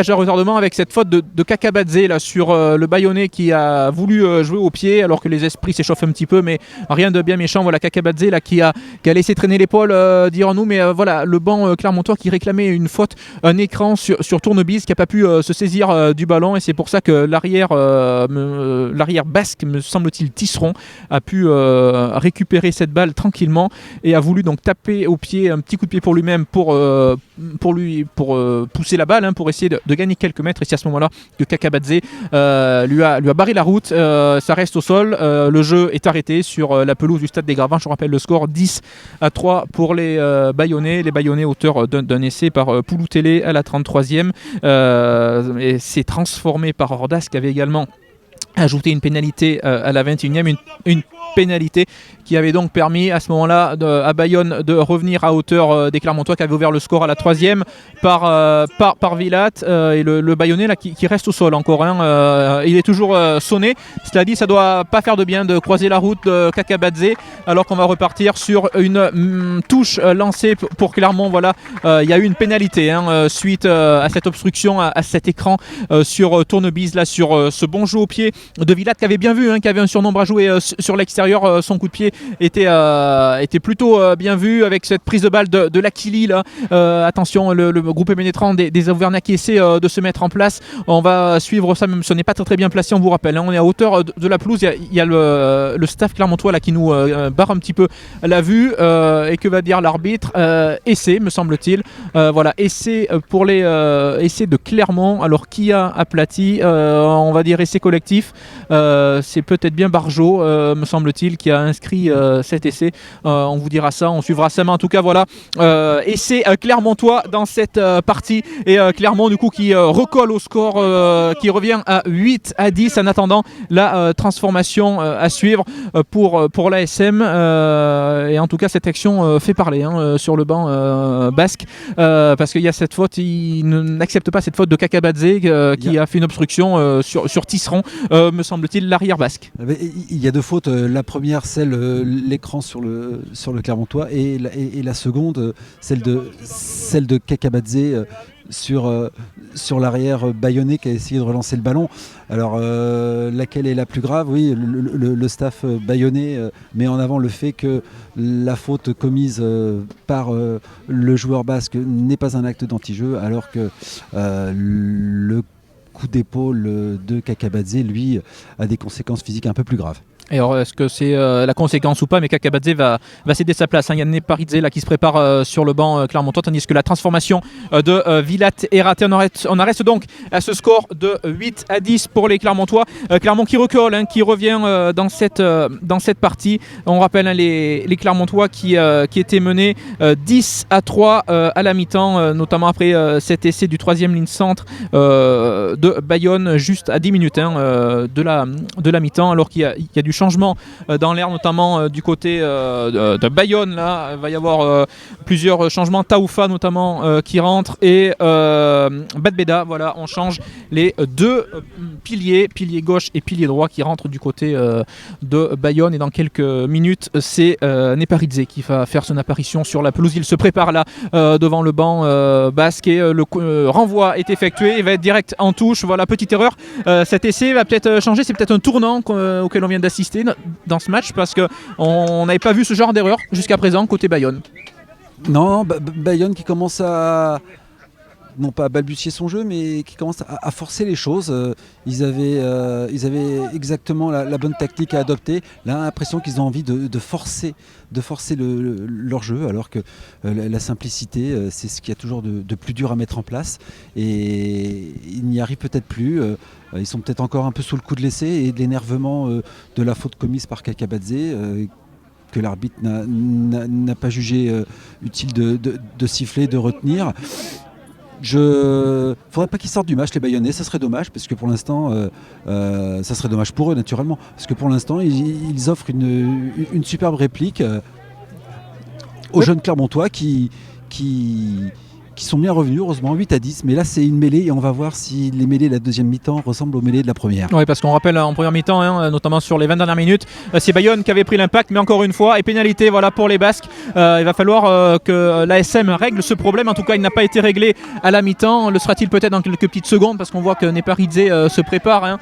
à retardement avec cette faute de Kakabadze là sur le Bayonnais qui a voulu jouer au pied alors que les esprits s'échauffent un petit peu, mais rien de bien méchant. Voilà Kakabadze là qui a laissé traîner l'épaule, dirons-nous, mais voilà le banc clermontois qui réclamait une faute, un écran sur Tournebise qui n'a pas pu se saisir du ballon, et c'est pour ça que l'arrière basque, me semble-t-il, Tisseron, a pu récupérer cette balle tranquillement et a voulu donc taper au pied, un petit coup de pied pour lui-même pour pousser la balle, pour essayer de gagner quelques mètres. Et c'est à ce moment-là que Kakabadze lui a barré la route. Ça reste au sol. Le jeu est arrêté sur la pelouse du Stade des Gravins. Je rappelle le score 10-3 pour les Bayonnais. Les Bayonnais, auteur d'un essai par Pouloutélé à la 33e. Et c'est transformé par Ordas qui avait également ajouté une pénalité à la 21e, une pénalité qui avait donc permis à ce moment-là à Bayonne de revenir à hauteur des Clermontois qui avaient ouvert le score à la 3e par Vilat, et le Bayonnais là, qui reste au sol encore. Il est toujours sonné. Cela dit, ça doit pas faire de bien de croiser la route de Kakabadze alors qu'on va repartir sur une touche lancée pour Clermont. Voilà, il y a eu une pénalité suite à cette obstruction, à cet écran sur Tournebise, là, sur ce bon jeu au pied de Vilat qui avait bien vu, qui avait un surnombre à jouer sur l'extérieur. Son coup de pied était plutôt bien vu avec cette prise de balle de l'Akili là. Attention, le groupe pénétrant des Auvergnats qui essaie de se mettre en place. On va suivre ça, même si on n'est pas très, très bien placé, on vous rappelle. On est à hauteur de la pelouse. Il y a le staff clermontois là qui nous barre un petit peu la vue. Et que va dire l'arbitre? Essai, me semble-t-il. Voilà, essai pour les essais de Clermont. Alors qui a aplati? On va dire essai collectif. C'est peut-être bien Barjot, me semble-t-il, qui a inscrit cet essai. On vous dira ça, on suivra ça, mais en tout cas voilà, essai clermontois dans cette partie, et Clermont du coup qui recolle au score, qui revient à 8-10 en attendant la transformation à suivre pour l'ASM, et en tout cas cette action fait parler sur le banc basque, parce qu'il y a cette faute, il n'accepte pas cette faute de Kakabadze qui a fait une obstruction sur Tisseron, me semble-t-il, l'arrière basque. Il y a deux fautes. La première, l'écran sur le Clermontois, et la seconde, celle de Kakabadze sur l'arrière bayonnais qui a essayé de relancer le ballon. Alors laquelle est la plus grave? Oui, le staff bayonnais met en avant le fait que la faute commise par le joueur basque n'est pas un acte d'anti-jeu, alors que le coup d'épaule de Kakabadze, lui, a des conséquences physiques un peu plus graves. Et alors, est-ce que c'est la conséquence ou pas? Mais Kakabadze va céder sa place. Il y a Neparidze là qui se prépare sur le banc clermontois, tandis que la transformation de Vilat est ratée. On reste donc à ce score de 8-10 pour les Clermontois. Clermont qui recolle, qui revient dans cette partie. On rappelle les Clermontois qui étaient menés 10-3 à la mi-temps, notamment après cet essai du 3e ligne centre de Bayonne, juste à 10 minutes de la mi-temps, alors qu'il y a du changement dans l'air, notamment du côté de Bayonne. Là, il va y avoir plusieurs changements. Taoufa notamment qui rentre et Badbeda. Voilà, on change les deux pilier gauche et pilier droit qui rentrent du côté de Bayonne. Et dans quelques minutes, c'est Neparidze qui va faire son apparition sur la pelouse. Il se prépare là devant le banc basque et le renvoi est effectué. Il va être direct en touche. Voilà, petite erreur. Cet essai va peut-être changer. C'est peut-être un tournant auquel on vient d'assister dans ce match parce qu'on n'avait pas vu ce genre d'erreur jusqu'à présent côté Bayonne. Non, Bayonne qui commence à non pas à balbutier son jeu, mais qui commence à forcer les choses. Ils avaient exactement la bonne tactique à adopter. Là, l'impression qu'ils ont envie de forcer leur jeu, alors que la simplicité, c'est ce qu'il y a toujours de plus dur à mettre en place. Et ils n'y arrivent peut-être plus. Ils sont peut-être encore un peu sous le coup de l'essai et de l'énervement de la faute commise par Kakabadze. Que l'arbitre n'a pas jugé utile de siffler, de retenir. Faudrait pas qu'ils sortent du match les Bayonnais, ça serait dommage parce que pour l'instant, ça serait dommage pour eux naturellement, parce que pour l'instant ils offrent une superbe réplique aux jeunes Clermontois qui sont bien revenus, heureusement 8-10, mais là c'est une mêlée et on va voir si les mêlées de la deuxième mi-temps ressemblent aux mêlées de la première. Oui, parce qu'on rappelle en première mi-temps, notamment sur les 20 dernières minutes, c'est Bayonne qui avait pris l'impact, mais encore une fois, et pénalité voilà, pour les Basques. Il va falloir que l'ASM règle ce problème, en tout cas il n'a pas été réglé à la mi-temps, le sera-t-il peut-être dans quelques petites secondes, parce qu'on voit que Neparidze se prépare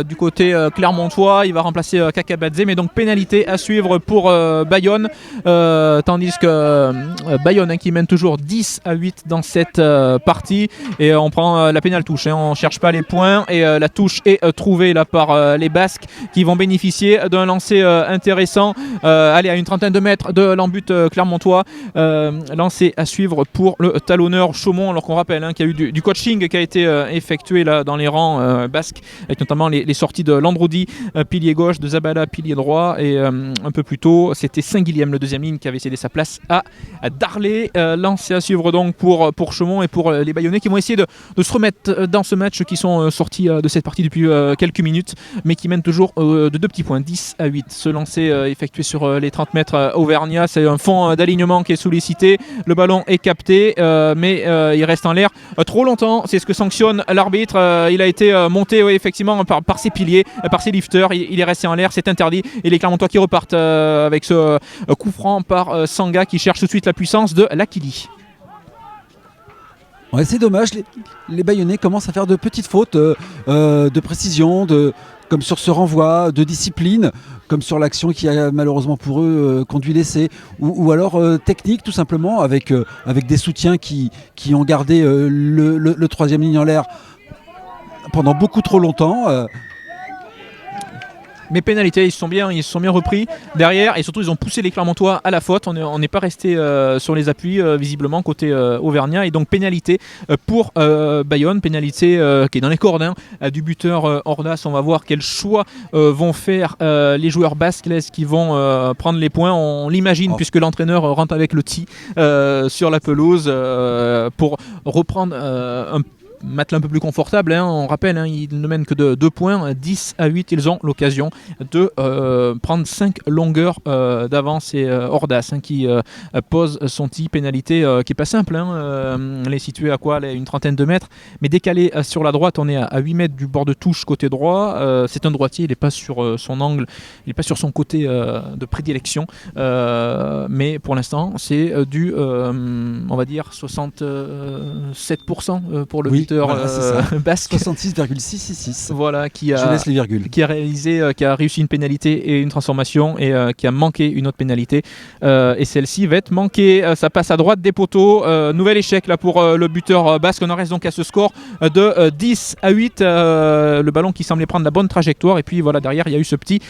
du côté clermontois, il va remplacer Kakabadze, mais donc pénalité à suivre pour Bayonne, tandis que Bayonne qui mène toujours 10-8 dans cette partie et on prend la pénale touche, on ne cherche pas les points et la touche est trouvée là par les Basques qui vont bénéficier d'un lancer intéressant à une trentaine de mètres de l'embut clermontois, lancer à suivre pour le talonneur Chaumont, alors qu'on rappelle qu'il y a eu du coaching qui a été effectué là dans les rangs basques avec notamment les sorties de Landrodi, pilier gauche, de Zabala, pilier droit, et un peu plus tôt c'était Saint-Guilhem, le deuxième ligne, qui avait cédé sa place à Darley. Lancé à suivre donc pour Chaumont et pour les Bayonnais qui vont essayer de se remettre dans ce match, qui sont sortis de cette partie depuis quelques minutes, mais qui mènent toujours de 2 petits points, 10-8. Ce lancer effectué sur les 30 mètres Auvergnat, c'est un fond d'alignement qui est sollicité, le ballon est capté, mais il reste en l'air trop longtemps, c'est ce que sanctionne l'arbitre. Il a été monté effectivement par ses piliers, par ses lifters, il est resté en l'air, c'est interdit, et les Clermontois qui repartent avec ce coup franc par Sanga qui cherche tout de suite la puissance de Lakili. Ouais, c'est dommage, les Bayonnais commencent à faire de petites fautes de précision, comme sur ce renvoi, de discipline, comme sur l'action qui a malheureusement pour eux conduit l'essai, ou alors technique tout simplement, avec des soutiens qui ont gardé le troisième ligne en l'air pendant beaucoup trop longtemps. Mais pénalité, ils se sont bien repris derrière, et surtout ils ont poussé les Clermontois à la faute. On n'est pas resté sur les appuis visiblement côté Auvergnat, et donc pénalité pour Bayonne, pénalité qui est dans les cordes du buteur Ordas. On va voir quel choix vont faire les joueurs basques. Est-ce qu'ils vont prendre les points? On l'imagine, puisque l'entraîneur rentre avec le tee sur la pelouse pour reprendre un matelas un peu plus confortable, on rappelle, ils ne mènent que de 2 points, 10-8, ils ont l'occasion de prendre 5 longueurs d'avance, et Ordas qui pose son tee, pénalité qui n'est pas simple, elle est située à une trentaine de mètres, mais décalée sur la droite, on est à 8 mètres du bord de touche côté droit, c'est un droitier, il n'est pas sur son angle, il n'est pas sur son côté de prédilection, mais pour l'instant c'est on va dire 67% pour le basque, 66,666. Voilà, je laisse les virgules. Qui a réussi une pénalité et une transformation, et qui a manqué une autre pénalité, et celle-ci va être manquée. Ça passe à droite des poteaux, nouvel échec là pour le buteur basque. On en reste donc à ce score de 10-8, le ballon qui semblait prendre la bonne trajectoire, et puis voilà, derrière il y a eu ce petit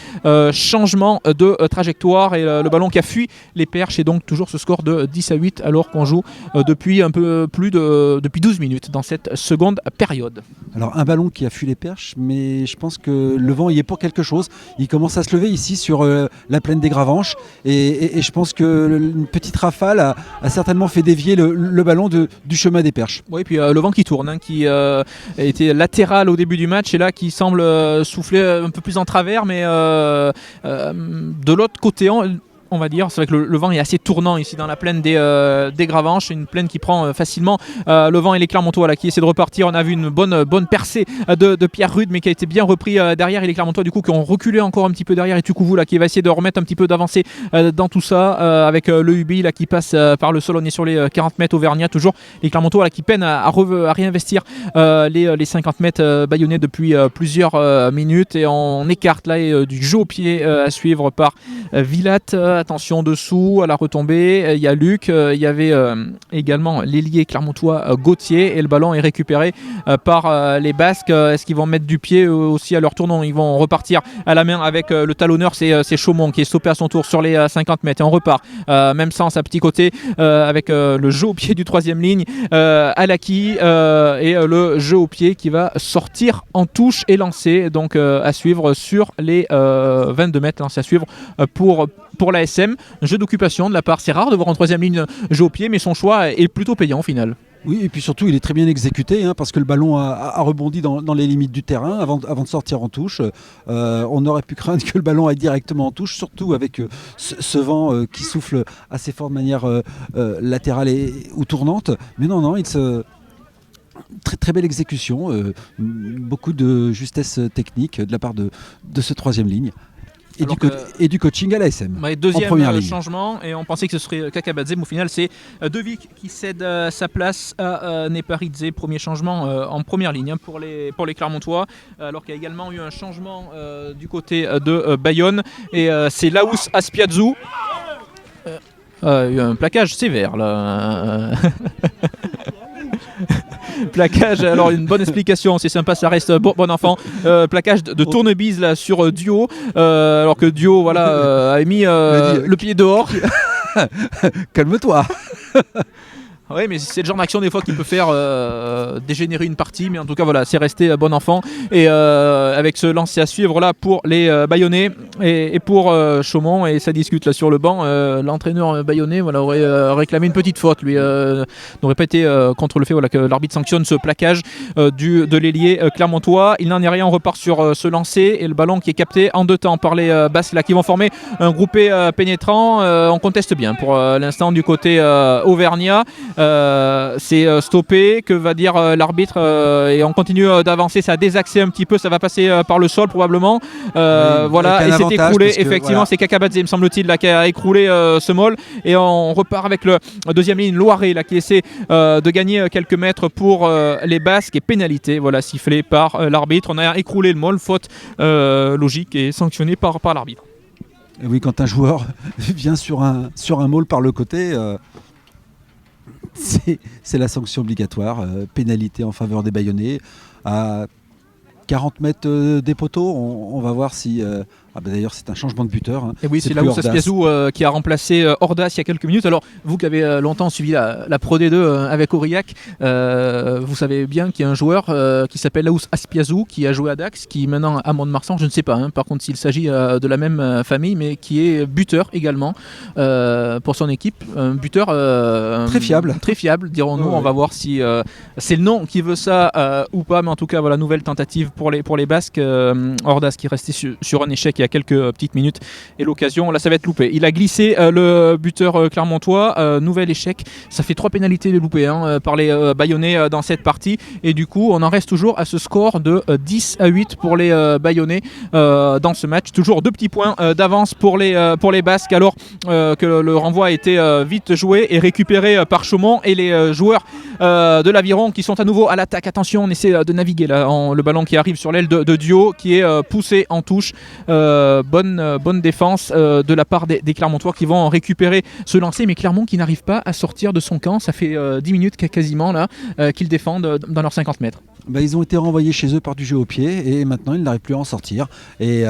changement de trajectoire, et le ballon qui a fui les perches, et donc toujours ce score de 10-8 alors qu'on joue depuis un peu plus depuis 12 minutes dans cette seconde seconde période. Alors un ballon qui a fui les perches, mais je pense que le vent y est pour quelque chose. Il commence à se lever ici sur la plaine des Gravenches et je pense qu'une petite rafale a certainement fait dévier le ballon du chemin des perches. Oui, puis le vent qui tourne, hein, qui était latéral au début du match et là qui semble souffler un peu plus en travers, mais de l'autre côté, on va dire. C'est vrai que le vent est assez tournant ici dans la plaine des Gravenches, une plaine qui prend facilement le vent et les Clermontois là, qui essaient de repartir. On a vu une bonne percée de Pierre Rude, mais qui a été bien repris derrière, et les Clermontois du coup qui ont reculé encore un petit peu derrière, et Tukouvou là qui va essayer de remettre un petit peu d'avancée dans tout ça, avec le Ubi là qui passe par le sol. On est sur les 40 mètres Auvergnat, toujours les Clermontois là qui peinent à réinvestir les 50 mètres bayonnais depuis plusieurs minutes, et on écarte là du jeu au pied à suivre par Villatte. Attention dessous à la retombée, il y a Luc, il y avait également l'ailier clermontois Gauthier, et le ballon est récupéré par les Basques. Est-ce qu'ils vont mettre du pied aussi à leur tour? Non, ils vont repartir à la main avec le talonneur, c'est Chaumont qui est stoppé à son tour sur les 50 mètres, et on repart même sens à petit côté avec le jeu au pied du troisième ligne, Alaki, et le jeu au pied qui va sortir en touche et lancer, donc à suivre sur les 22 mètres, c'est à suivre pour la SM. Un jeu d'occupation de la part, c'est rare de voir en troisième ligne jeu au pied, mais son choix est plutôt payant au final. Oui, et puis surtout il est très bien exécuté, hein, parce que le ballon a rebondi dans les limites du terrain avant de sortir en touche. On aurait pu craindre que le ballon aille directement en touche, surtout avec ce vent qui souffle assez fort de manière latérale ou tournante. Mais non, très belle exécution, beaucoup de justesse technique de la part de ce troisième ligne. Et du coaching à l'ASM. Deuxième changement, et on pensait que ce serait Kakabadze, mais au final c'est Devic qui cède sa place à Neparidze. Premier changement en première ligne, hein, pour les Clermontois, alors qu'il y a également eu un changement du côté de Bayonne, et c'est Laous Aspiazou. Il y a eu un plaquage sévère là. Plaquage, alors une bonne explication, c'est sympa, ça reste bon enfant. Plaquage de tournebise là sur Duo, alors que Duo a mis le pied dehors. Calme-toi. Oui, mais c'est le genre d'action des fois qui peut faire dégénérer une partie, mais en tout cas voilà, c'est resté bon enfant, et avec ce lancer à suivre là pour les Bayonnais et pour Chaumont, et ça discute là sur le banc. L'entraîneur bayonnais aurait réclamé une petite faute, lui n'aurait pas été contre le fait que l'arbitre sanctionne ce plaquage de l'ailier clermontois. Il n'en est rien, on repart sur ce lancer, et le ballon qui est capté en deux temps par les Basques là qui vont former un groupé pénétrant. On conteste bien pour l'instant du côté auvergnat. C'est stoppé, que va dire l'arbitre, et on continue d'avancer, ça a désaxé un petit peu, ça va passer par le sol probablement, voilà, et c'est écroulé, effectivement voilà. C'est Kakabadze me semble-t-il là, qui a écroulé ce mol, et on repart avec le deuxième ligne Loiré là, qui essaie de gagner quelques mètres pour les Basques, et pénalité sifflée par l'arbitre. On a écroulé le mol, faute logique et sanctionnée par l'arbitre. Et oui, quand un joueur vient sur un maul par le côté, c'est la sanction obligatoire, pénalité en faveur des Bayonnais. À 40 mètres des poteaux, on va voir si... d'ailleurs, c'est un changement de buteur. Hein. Et oui, c'est Laous Aspiazou qui a remplacé Ordas il y a quelques minutes. Alors, vous qui avez longtemps suivi la Pro D2 avec Aurillac, vous savez bien qu'il y a un joueur qui s'appelle Laous Aspiazou, qui a joué à Dax, qui maintenant à Mont-de-Marsan, je ne sais pas, hein, par contre s'il s'agit de la même famille, mais qui est buteur également pour son équipe. Un buteur très fiable, dirons-nous. On va voir si c'est le nom qui veut ça ou pas, mais en tout cas, voilà, nouvelle tentative pour les Basques. Ordas qui restait sur un échec il y a quelques petites minutes, et l'occasion là ça va être loupé. Il a glissé le buteur clermontois, nouvel échec, ça fait 3 pénalités de loupé par les Bayonnais dans cette partie, et du coup on en reste toujours à ce score de 10-8 pour les Bayonnais dans ce match. Toujours 2 petits points d'avance pour les Basques, alors que le renvoi a été vite joué et récupéré par Chaumont et les joueurs de l'Aviron qui sont à nouveau à l'attaque. Attention, on essaie de naviguer là, le ballon qui arrive sur l'aile de Duo, qui est poussé en touche. Bonne défense de la part des Clermontois qui vont récupérer ce lancer, mais Clermont qui n'arrive pas à sortir de son camp. Ça fait 10 minutes quasiment là qu'ils défendent dans leurs 50 mètres. Ils ont été renvoyés chez eux par du jeu au pied, et maintenant ils n'arrivent plus à en sortir. Et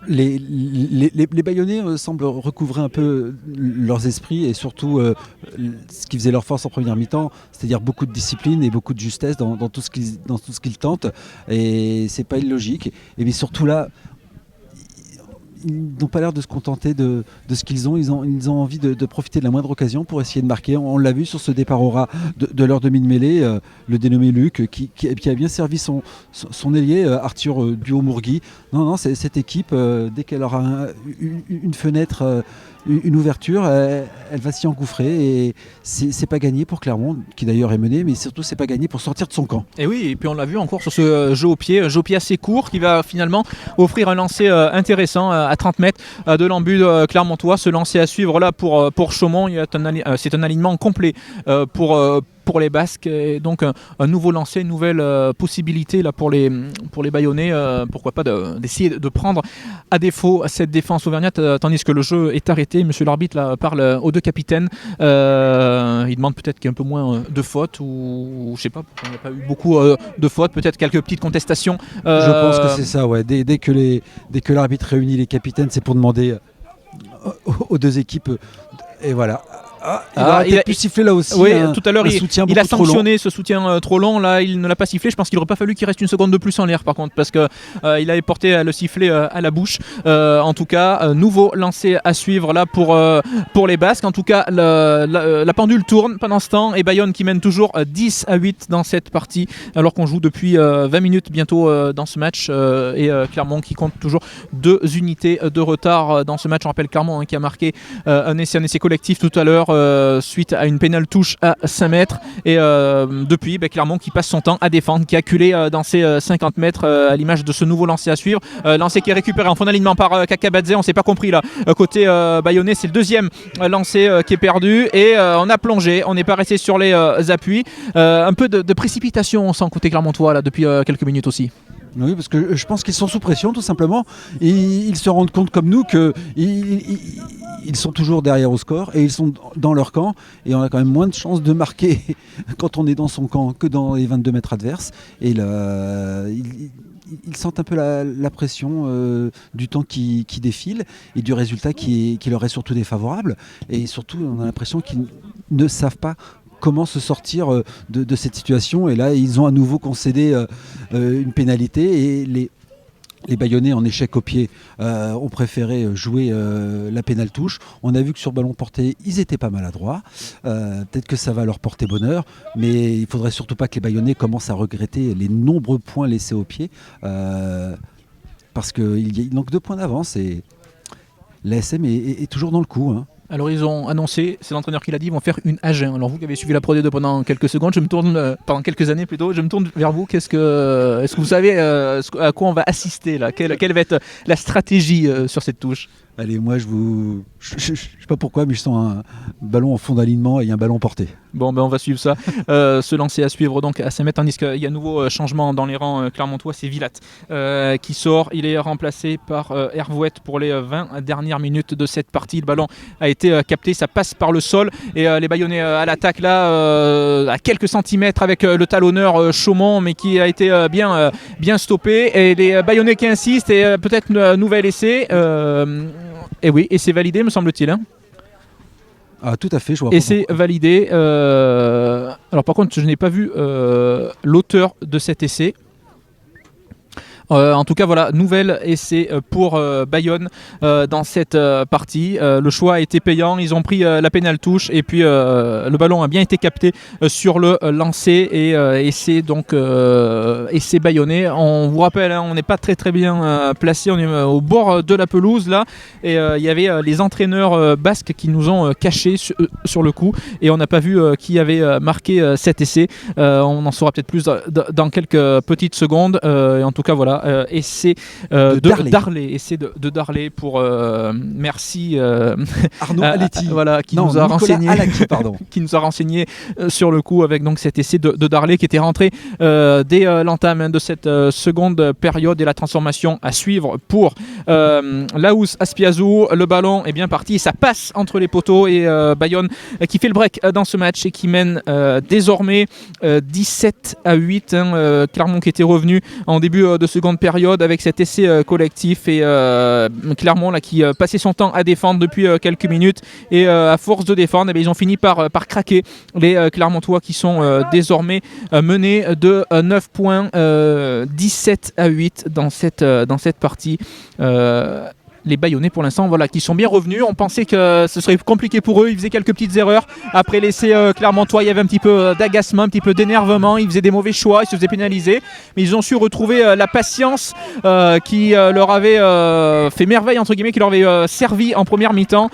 Les Bayonnais semblent recouvrer un peu leurs esprits et surtout ce qui faisait leur force en première mi-temps, c'est-à-dire beaucoup de discipline et beaucoup de justesse dans tout ce qu'ils tentent. Et c'est pas illogique. Et mais surtout là, ils n'ont pas l'air de se contenter de ce qu'ils ont. Ils ont envie de profiter de la moindre occasion pour essayer de marquer. On l'a vu sur ce départ au ras de leur demi de mêlée, le dénommé Luc, qui a bien servi son ailier, Arthur Duhaut-Mourgui. Non, cette équipe, dès qu'elle aura une fenêtre, une ouverture, elle va s'y engouffrer. Et c'est pas gagné pour Clermont, qui d'ailleurs est mené, mais surtout c'est pas gagné pour sortir de son camp. Et oui, et puis on l'a vu encore sur ce jeu au pied assez court qui va finalement offrir un lancer intéressant à 30 mètres de l'embut clermontois. Ce lancer à suivre là pour Chaumont, c'est un alignement complet pour les Basques, et donc un nouveau lancer, une nouvelle possibilité là pour les Bayonnais, pourquoi pas d'essayer de prendre à défaut cette défense auvergnate, tandis que le jeu est arrêté. Monsieur l'arbitre là parle aux deux capitaines, il demande peut-être qu'il y ait un peu moins de fautes, ou je sais pas, il n'y a pas eu beaucoup de fautes, peut-être quelques petites contestations. Je pense que c'est ça, ouais. Dès que l'arbitre réunit les capitaines, c'est pour demander aux deux équipes, et voilà. Il a pu siffler là aussi. Oui, tout à l'heure, il a sanctionné ce soutien trop long. Là, il ne l'a pas sifflé. Je pense qu'il n'aurait pas fallu qu'il reste une seconde de plus en l'air, par contre, parce qu'il avait porté le sifflet à la bouche. En tout cas, nouveau lancer à suivre là pour les Basques. En tout cas, la pendule tourne pendant ce temps, et Bayonne qui mène toujours 10-8 dans cette partie, alors qu'on joue depuis 20 minutes bientôt dans ce match. Et Clermont qui compte toujours 2 unités de retard dans ce match. On rappelle Clermont qui a marqué un essai collectif tout à l'heure, suite à une pénale touche à 5 mètres, et depuis Clermont qui passe son temps à défendre, qui a acculé dans ses 50 mètres à l'image de ce nouveau lancer à suivre, lancer qui est récupéré en fond d'alignement par Kakabadze. On s'est pas compris là côté bayonnais, c'est le deuxième lancer qui est perdu, et on a plongé, on n'est pas resté sur les appuis, un peu de précipitation on sent côté clermontois là depuis quelques minutes aussi. Oui, parce que je pense qu'ils sont sous pression, tout simplement. Et ils se rendent compte, comme nous, qu'ils sont toujours derrière au score, et ils sont dans leur camp. Et on a quand même moins de chances de marquer quand on est dans son camp que dans les 22 mètres adverses. Et là, ils sentent un peu la pression du temps qui défile, et du résultat qui leur est surtout défavorable. Et surtout, on a l'impression qu'ils ne savent pas comment se sortir de cette situation. Et là, ils ont à nouveau concédé une pénalité, et les Bayonnais en échec au pied ont préféré jouer la pénale touche. On a vu que sur ballon porté, ils étaient pas maladroits. Peut-être que ça va leur porter bonheur, mais il faudrait surtout pas que les Bayonnais commencent à regretter les nombreux points laissés au pied, parce qu'il manque 2 points d'avance, et l'ASM est toujours dans le coup, hein. Alors ils ont annoncé, c'est l'entraîneur qui l'a dit, ils vont faire une A1. Alors vous qui avez suivi la Pro D2 pendant quelques secondes, pendant quelques années plutôt, je me tourne vers vous. Est-ce que vous savez à quoi on va assister là? Quelle va être la stratégie sur cette touche? Allez, moi je sais pas pourquoi, mais je sens un ballon en fond d'alignement et un ballon porté. Bon, on va suivre ça. Ce lancer à suivre donc à 5 mètres, tandis qu'il y a un nouveau changement dans les rangs clermontois, c'est Vilat qui sort. Il est remplacé par Hervouette pour les 20 dernières minutes de cette partie. Le ballon a été capté, ça passe par le sol, et les Bayonnais à l'attaque là, à quelques centimètres avec le talonneur Chaumont, mais qui a été bien stoppé. Et les Bayonnais qui insistent, et peut-être un nouvel essai. Et oui, et c'est validé, me semble-t-il. Hein. Ah, tout à fait, je vois. Et c'est validé. Alors par contre, je n'ai pas vu l'auteur de cet essai. En tout cas, voilà, nouvel essai pour Bayonne dans cette partie. Le choix a été payant. Ils ont pris la pénale touche, et puis le ballon a bien été capté sur le lancer, et essai bayonnais. On vous rappelle, hein, on n'est pas très bien placé. On est au bord de la pelouse là, et il y avait les entraîneurs basques qui nous ont cachés sur le coup, et on n'a pas vu qui avait marqué cet essai. On en saura peut-être plus dans quelques petites secondes. Et en tout cas, voilà. Essai de Darley, essai de Darley pour merci Arnaud Aletti, qui nous a renseigné Alaki, pardon. qui nous a renseigné sur le coup, avec donc cet essai de Darley qui était rentré dès l'entame de cette seconde période, et la transformation à suivre pour Laous Aspiazou. Le ballon est bien parti, ça passe entre les poteaux, et Bayonne qui fait le break dans ce match et qui mène désormais 17-8. Clermont qui était revenu en début de seconde seconde période avec cet essai collectif et Clermont là, qui passait son temps à défendre depuis quelques minutes et à force de défendre, ils ont fini par craquer, les Clermontois qui sont désormais menés de 9 points, 17 à 8 dans cette partie. Les Bayonnais pour l'instant qui sont bien revenus. On pensait que ce serait compliqué pour eux, ils faisaient quelques petites erreurs. Après l'essai Clermontois, il y avait un petit peu d'agacement, un petit peu d'énervement, ils faisaient des mauvais choix, ils se faisaient pénaliser, mais ils ont su retrouver la patience qui leur avait fait merveille entre guillemets, qui leur avait servi en première mi-temps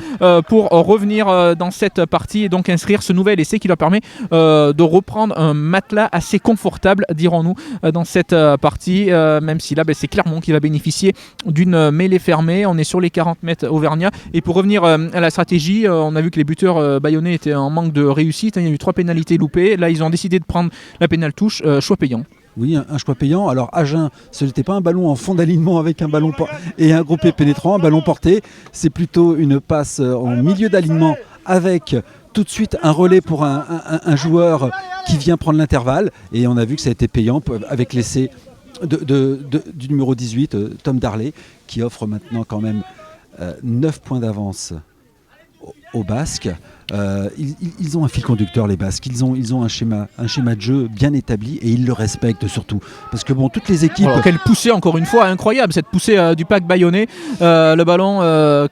pour revenir dans cette partie et donc inscrire ce nouvel essai qui leur permet de reprendre un matelas assez confortable, dirons-nous, dans cette partie, même si là c'est Clermont qui va bénéficier d'une mêlée fermée. On est sur les 40 mètres auvergnats. Et pour revenir à la stratégie, on a vu que les buteurs bayonnais étaient en manque de réussite. Il y a eu 3 pénalités loupées. Là, ils ont décidé de prendre la pénale touche, choix payant. Oui, un choix payant. Alors Agen, ce n'était pas un ballon en fond d'alignement avec un ballon et un groupé pénétrant, un ballon porté. C'est plutôt une passe en milieu d'alignement avec tout de suite un relais pour un joueur qui vient prendre l'intervalle. Et on a vu que ça a été payant avec l'essai du numéro 18, Tom Darley, qui offre maintenant quand même 9 points d'avance aux Basques. Ils ont un fil conducteur, les Basques. Ils ont un schéma de jeu bien établi et ils le respectent surtout. Parce que toutes les équipes... Alors, quelle poussée, encore une fois, incroyable, cette poussée du pack bayonnais. Le ballon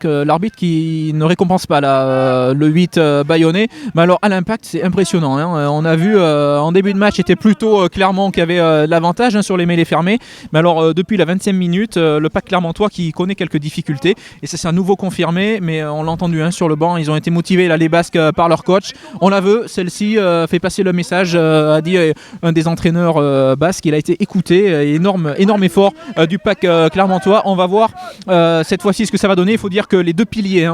que l'arbitre qui ne récompense pas le 8 bayonnais. Mais alors, à l'impact, c'est impressionnant. On a vu, en début de match, c'était plutôt Clermont qui avait l'avantage sur les mêlées fermées. Mais alors, depuis la 20e minute, le pack clermontois qui connaît quelques difficultés. Et ça, c'est à nouveau confirmé. Mais on l'a entendu sur le banc, ils ont été motivés, là, les Basques, par leur coach. On la veut, celle-ci fait passer le message, a dit un des entraîneurs basques. Il a été écouté, énorme effort du pack clermontois. On va voir cette fois-ci ce que ça va donner. Il faut dire que les deux piliers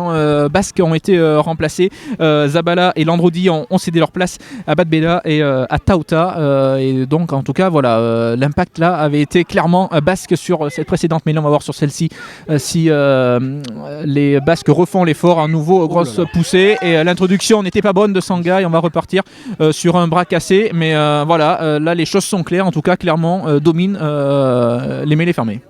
basques ont été remplacés. Zabala et Landrodi ont cédé leur place à Badbella et à Tauta. Et donc en tout cas voilà, l'impact là avait été clairement basque sur cette précédente, mais là on va voir sur celle-ci si les Basques refont l'effort, un nouveau grosse poussée et l'introduction n'était pas bonne de Sanga et on va repartir sur un bras cassé, mais voilà, là les choses sont claires, en tout cas Clermont domine les mêlées fermées.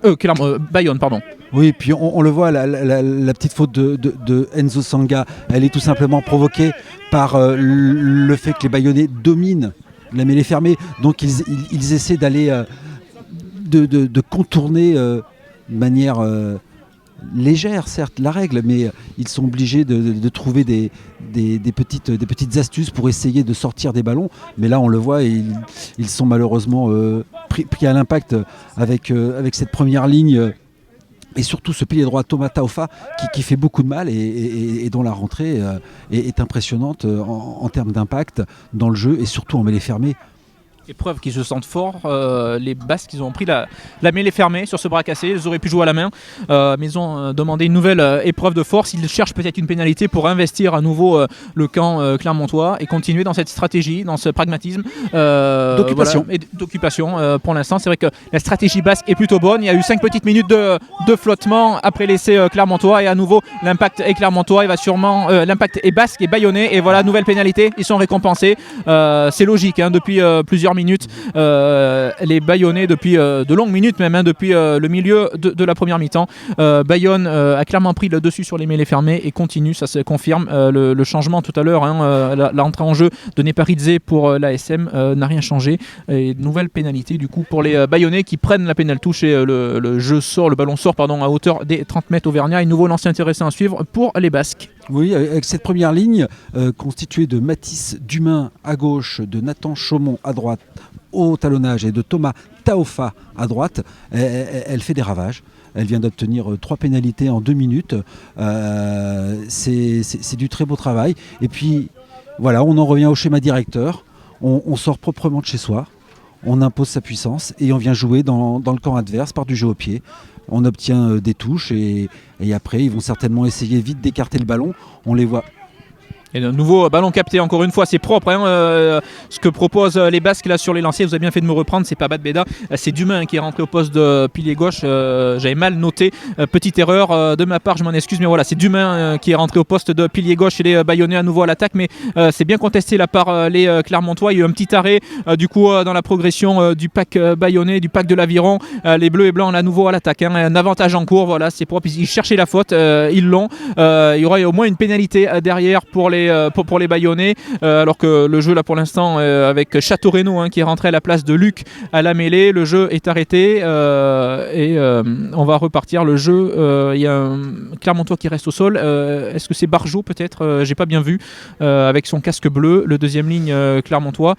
Bayonne, pardon. Oui, puis on le voit, la petite faute de Enzo Sanga, elle est tout simplement provoquée par le fait que les Bayonnais dominent la mêlée fermée, donc ils essaient d'aller de contourner de manière légère, certes, la règle, mais ils sont obligés de trouver des petites astuces pour essayer de sortir des ballons. Mais là, on le voit, ils sont malheureusement pris à l'impact avec cette première ligne. Et surtout ce pilier droit Thomas Taufa qui fait beaucoup de mal et dont la rentrée est impressionnante en termes d'impact dans le jeu et surtout en mêlée fermée. Épreuve qu'ils se sentent forts, les Basques ils ont pris la mêlée fermée sur ce bras cassé, ils auraient pu jouer à la main, mais ils ont demandé une nouvelle épreuve de force. Ils cherchent peut-être une pénalité pour investir à nouveau le camp clermontois et continuer dans cette stratégie, dans ce pragmatisme d'occupation. Voilà, et d'occupation. Pour l'instant c'est vrai que la stratégie basque est plutôt bonne. Il y a eu 5 petites minutes de flottement après l'essai clermontois et à nouveau l'impact est clermontois, il va sûrement l'impact est basque et bayonnais et voilà, nouvelle pénalité, ils sont récompensés. C'est logique depuis plusieurs minutes, les Bayonnais depuis de longues minutes même, depuis le milieu de la première mi-temps. Bayonne a clairement pris le dessus sur les mêlées fermées et continue, ça se confirme. Le changement tout à l'heure, l'entrée en jeu de Neparidze pour l'ASM n'a rien changé. Et nouvelle pénalité du coup pour les Bayonnais qui prennent la pénale touche et le ballon sort à hauteur des 30 mètres auvergnats. Et nouveau lancé intéressant à suivre pour les Basques. Oui, avec cette première ligne constituée de Mathis Dumain à gauche, de Nathan Chaumont à droite au talonnage et de Thomas Taufa à droite, elle fait des ravages. Elle vient d'obtenir 3 pénalités en 2 minutes. C'est du très beau travail. Et puis voilà, on en revient au schéma directeur. On sort proprement de chez soi. On impose sa puissance et on vient jouer dans le camp adverse par du jeu au pied. On obtient des touches et après ils vont certainement essayer vite d'écarter le ballon. On les voit. Et de nouveau ballon capté encore une fois, c'est propre ce que proposent les Basques là sur les lanciers. Vous avez bien fait de me reprendre, c'est pas Bad Beda, c'est Dumain qui est rentré au poste de pilier gauche. J'avais mal noté, petite erreur de ma part, je m'en excuse, mais voilà, c'est Dumain qui est rentré au poste de pilier gauche et les Bayonnais à nouveau à l'attaque, mais c'est bien contesté là par les Clermontois. Il y a eu un petit arrêt du coup dans la progression du pack bayonnais, du pack de l'Aviron. Les bleus et blancs à nouveau à l'attaque, un avantage en cours, voilà, c'est propre, ils cherchaient la faute, ils l'ont. Il y aura au moins une pénalité derrière pour les Bayonnais, alors que le jeu là pour l'instant avec Château-Renaud qui est rentré à la place de Luc à la mêlée, le jeu est arrêté et on va repartir le jeu. Il y a un Clermontois qui reste au sol, est-ce que c'est Barjot peut-être, j'ai pas bien vu, avec son casque bleu, le deuxième ligne Clermontois,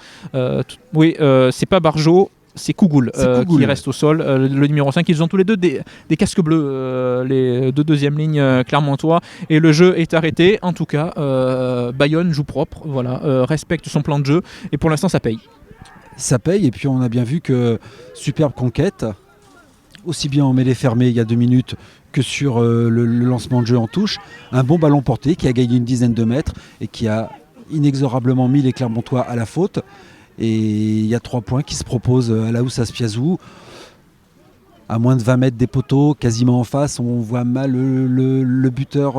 oui, c'est pas Barjot, c'est Kougoul qui reste au sol, le numéro 5. Ils ont tous les deux des casques bleus, les deux deuxième lignes clermontois, et le jeu est arrêté. En tout cas, Bayonne joue propre, voilà, respecte son plan de jeu, et pour l'instant ça paye. Ça paye, et puis on a bien vu que superbe conquête, aussi bien en mêlée fermée il y a 2 minutes que sur le lancement de jeu en touche. Un bon ballon porté qui a gagné une dizaine de mètres et qui a inexorablement mis les Clermontois à la faute. Et il y a 3 points qui se proposent à la Housse Aspiazou. À moins de 20 mètres des poteaux, quasiment en face, on voit mal le buteur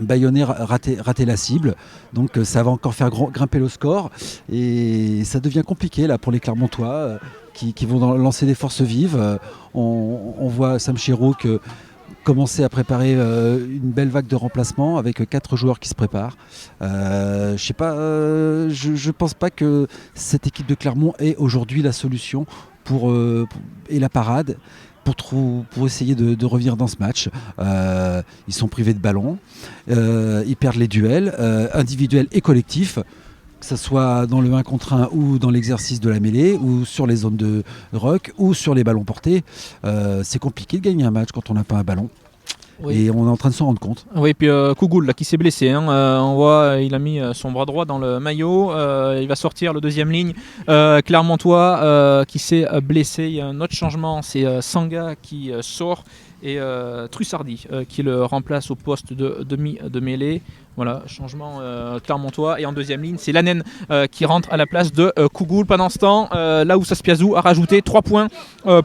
bayonnais rater la cible. Donc ça va encore faire grimper le score. Et ça devient compliqué là pour les Clermontois qui vont lancer des forces vives. On voit Sam Chirouk commencer à préparer une belle vague de remplacement avec 4 joueurs qui se préparent. Je pense pas que cette équipe de Clermont ait aujourd'hui la solution et la parade pour essayer de revenir dans ce match. Ils sont privés de ballon, ils perdent les duels individuels et collectifs, que ce soit dans le 1 contre 1 ou dans l'exercice de la mêlée ou sur les zones de ruck ou sur les ballons portés. C'est compliqué de gagner un match quand on n'a pas un ballon. Oui. Et on est en train de s'en rendre compte. Oui, puis Kougoul là, qui s'est blessé. On voit, il a mis son bras droit dans le maillot. Il va sortir le deuxième ligne. Clermontois qui s'est blessé. Il y a un autre changement, c'est Sanga qui sort et Trussardi qui le remplace au poste de demi de mêlée. Voilà, changement Clermontois. Et en deuxième ligne, c'est Lanen qui rentre à la place de Kougoul. Pendant ce temps, là où Saspiazou a rajouté 3 points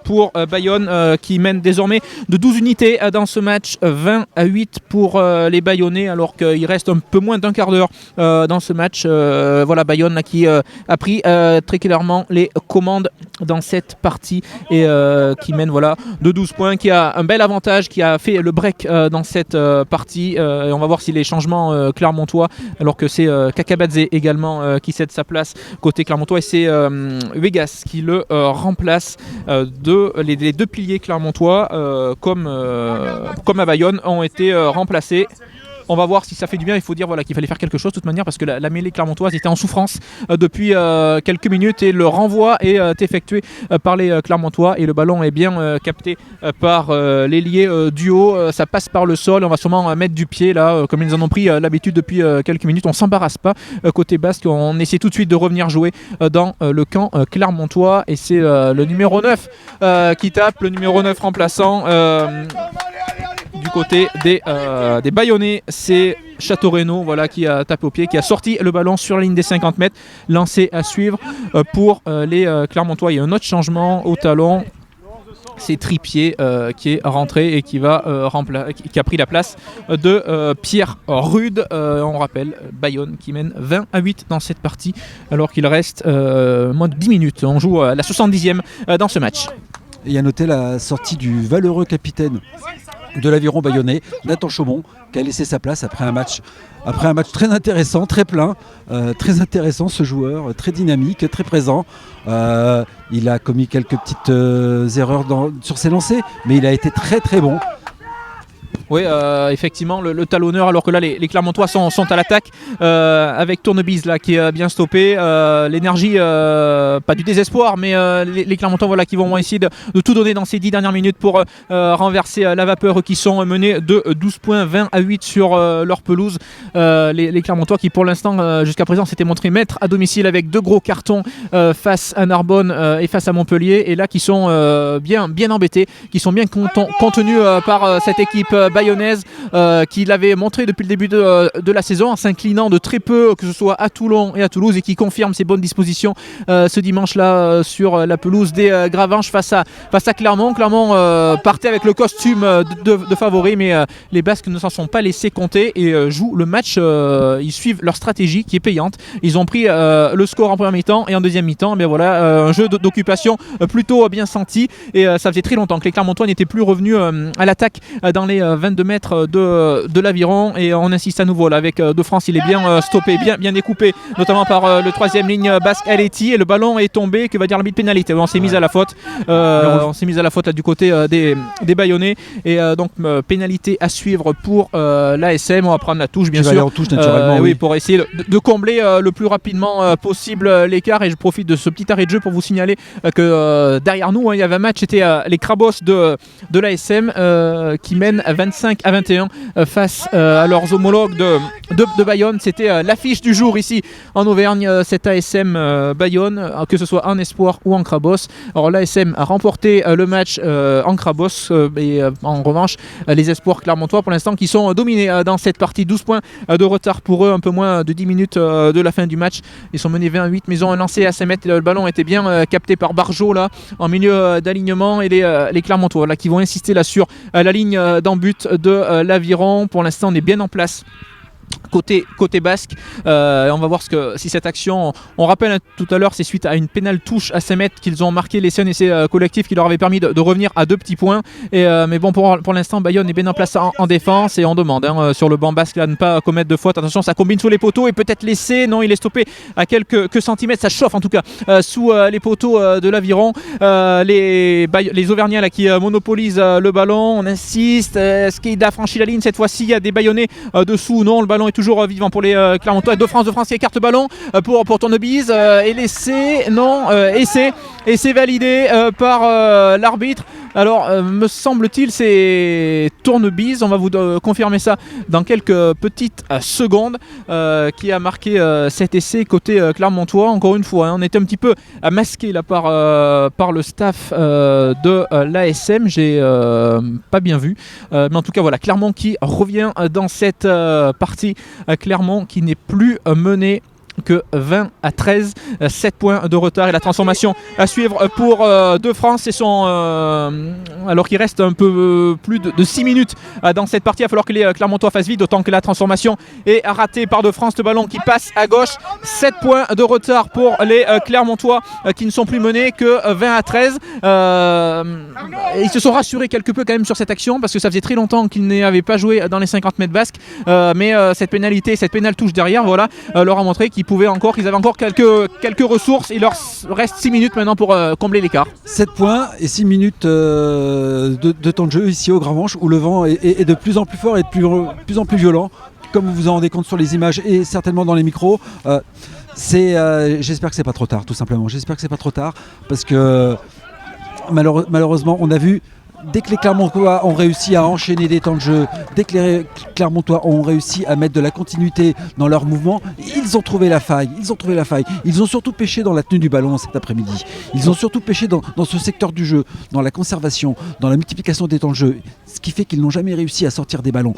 pour Bayonne qui mène désormais de 12 unités dans ce match, 20-8 pour les Bayonnais, alors qu'il reste un peu moins d'un quart d'heure dans ce match. Voilà, Bayonne là, qui a pris très clairement les commandes dans cette partie et qui mène voilà, de 12 points, qui a un bel avantage, qui a fait le break dans cette partie. Et on va voir si les changements Clermontois, alors que c'est Kakabadze également qui cède sa place côté Clermontois, et c'est Vegas qui le remplace. Les 2 piliers clermontois comme à Bayonne ont été remplacés. On va voir si ça fait du bien. Il faut dire voilà, qu'il fallait faire quelque chose de toute manière, parce que la mêlée clermontoise était en souffrance depuis quelques minutes, et le renvoi est effectué par les Clermontois, et le ballon est bien capté par l'ailier du haut. Ça passe par le sol. On va sûrement mettre du pied là, comme ils en ont pris l'habitude depuis quelques minutes. On s'embarrasse pas côté basque. On essaie tout de suite de revenir jouer dans le camp clermontois, et c'est le numéro 9 qui tape, le numéro 9 remplaçant. Du côté des Bayonnais, c'est Château-Renaud voilà, qui a tapé au pied, qui a sorti le ballon sur la ligne des 50 mètres. Lancé à suivre pour les Clermontois. Il y a un autre changement au talon. C'est Tripier qui est rentré et qui a pris la place de Pierre Rude. On rappelle Bayonne qui mène 20-8 dans cette partie, alors qu'il reste moins de 10 minutes. On joue à la 70e dans ce match. Et à noter la sortie du valeureux capitaine de l'Aviron bayonnais, Nathan Chaumont, qui a laissé sa place après un match très intéressant, très plein, très intéressant ce joueur, très dynamique, très présent. Il a commis quelques petites erreurs sur ses lancers, mais il a été très très bon. Oui, effectivement, le talonneur, alors que là, les Clermontois sont à l'attaque avec Tournebise là, qui est bien stoppé. L'énergie, pas du désespoir, mais les Clermontois voilà, qui vont essayer de tout donner dans ces 10 dernières minutes pour renverser la vapeur, qui sont menés de 12 points, 20-8 sur leur pelouse. Les Clermontois qui, pour l'instant, jusqu'à présent, s'étaient montrés maîtres à domicile avec 2 gros cartons face à Narbonne et face à Montpellier, et là qui sont bien embêtés, qui sont bien contenus par cette équipe bayonnaise qui l'avait montré depuis le début de la saison en s'inclinant de très peu, que ce soit à Toulon et à Toulouse, et qui confirme ses bonnes dispositions ce dimanche-là sur la pelouse des Gravenches face à Clermont. Clermont partait avec le costume de favori, mais les Basques ne s'en sont pas laissés compter et jouent le match. Ils suivent leur stratégie qui est payante. Ils ont pris le score en première mi-temps et en deuxième mi-temps, mais voilà, un jeu d'occupation plutôt bien senti, et ça faisait très longtemps que les Clermontois n'étaient plus revenus à l'attaque dans les 22 mètres de l'Aviron, et on insiste à nouveau là avec De France. Il est bien stoppé, bien découpé, notamment par le troisième ligne basque Aleti, et le ballon est tombé. Que va dire l'arbitre? Pénalité. On s'est mis à la faute. On s'est mis à la faute là, du côté des Bayonnais, et donc pénalité à suivre pour l'ASM. On va prendre la touche, bien sûr. Aller en touche, naturellement, oui, pour essayer de combler le plus rapidement possible l'écart. Et je profite de ce petit arrêt de jeu pour vous signaler que derrière nous, il y avait un match, c'était les Crabos de l'ASM qui mènent 25-21 face à leurs homologues de Bayonne. C'était l'affiche du jour ici en Auvergne, cette ASM Bayonne, que ce soit en espoir ou en Crabos. Alors l'ASM a remporté le match en Crabos, et en revanche les espoirs clermontois pour l'instant qui sont dominés dans cette partie. 12 points de retard pour eux, un peu moins de 10 minutes de la fin du match. Ils sont menés 20-8, mais ils ont un lancé à 5 mètres. Le ballon était bien capté par Barjot là en milieu d'alignement, et les Clermontois là qui vont insister là sur la ligne d'en but de l'Aviron. Pour l'instant on est bien en place côté basque. On va voir si cette action, on rappelle tout à l'heure, c'est suite à une pénale touche à 5 mètres qu'ils ont marqué les Siennes, et c'est collectif qui leur avait permis de revenir à 2 petits points. Mais bon, pour l'instant Bayonne est bien en place en défense, et on demande sur le banc basque là, de ne pas commettre de faute. Attention, ça combine sous les poteaux et peut-être laissé. Non, il est stoppé à quelques centimètres. Ça chauffe en tout cas sous les poteaux de l'Aviron. Les Auvergnats là, qui monopolisent le ballon. On insiste. Est-ce qu'il a franchi la ligne cette fois-ci? Il y a des Bayonnais dessous. Non, le ballon est toujours vivant pour les Clermontois. De France qui écarte le ballon pour Tournebise, et laissé, non, et c'est validé par l'arbitre. Alors me semble-t-il c'est Tournebise, on va vous confirmer ça dans quelques petites secondes, qui a marqué cet essai côté clermontois. Encore une fois, on était un petit peu masqué là par le staff de l'ASM, j'ai pas bien vu, mais en tout cas voilà, Clermont qui revient dans cette partie. Clermont qui n'est plus mené que 20-13, 7 points de retard, et la transformation à suivre pour De France. Alors qu'il reste un peu plus de 6 minutes dans cette partie, il va falloir que les Clermontois fassent vite, d'autant que la transformation est ratée par De France. Le ballon qui passe à gauche, 7 points de retard pour les Clermontois qui ne sont plus menés que 20-13. Ils se sont rassurés quelque peu quand même sur cette action, parce que ça faisait très longtemps qu'ils n'avaient pas joué dans les 50 mètres basques, mais cette pénalité, cette pénale touche derrière, voilà, leur a montré qu'ils avaient encore quelques ressources. Il leur reste 6 minutes maintenant pour combler l'écart. 7 points et 6 minutes de temps de jeu ici au Gravenches, où le vent est de plus en plus fort et de plus en plus violent, comme vous vous en rendez compte sur les images et certainement dans les micros. J'espère que c'est pas trop tard, tout simplement. J'espère que c'est pas trop tard, parce que malheureusement on a vu, dès que les Clermontois ont réussi à enchaîner des temps de jeu, dès que les Clermontois ont réussi à mettre de la continuité dans leur mouvement, ils ont trouvé la faille. Ils ont surtout pêché dans la tenue du ballon cet après-midi. Ils ont surtout pêché dans ce secteur du jeu, dans la conservation, dans la multiplication des temps de jeu. Ce qui fait qu'ils n'ont jamais réussi à sortir des ballons,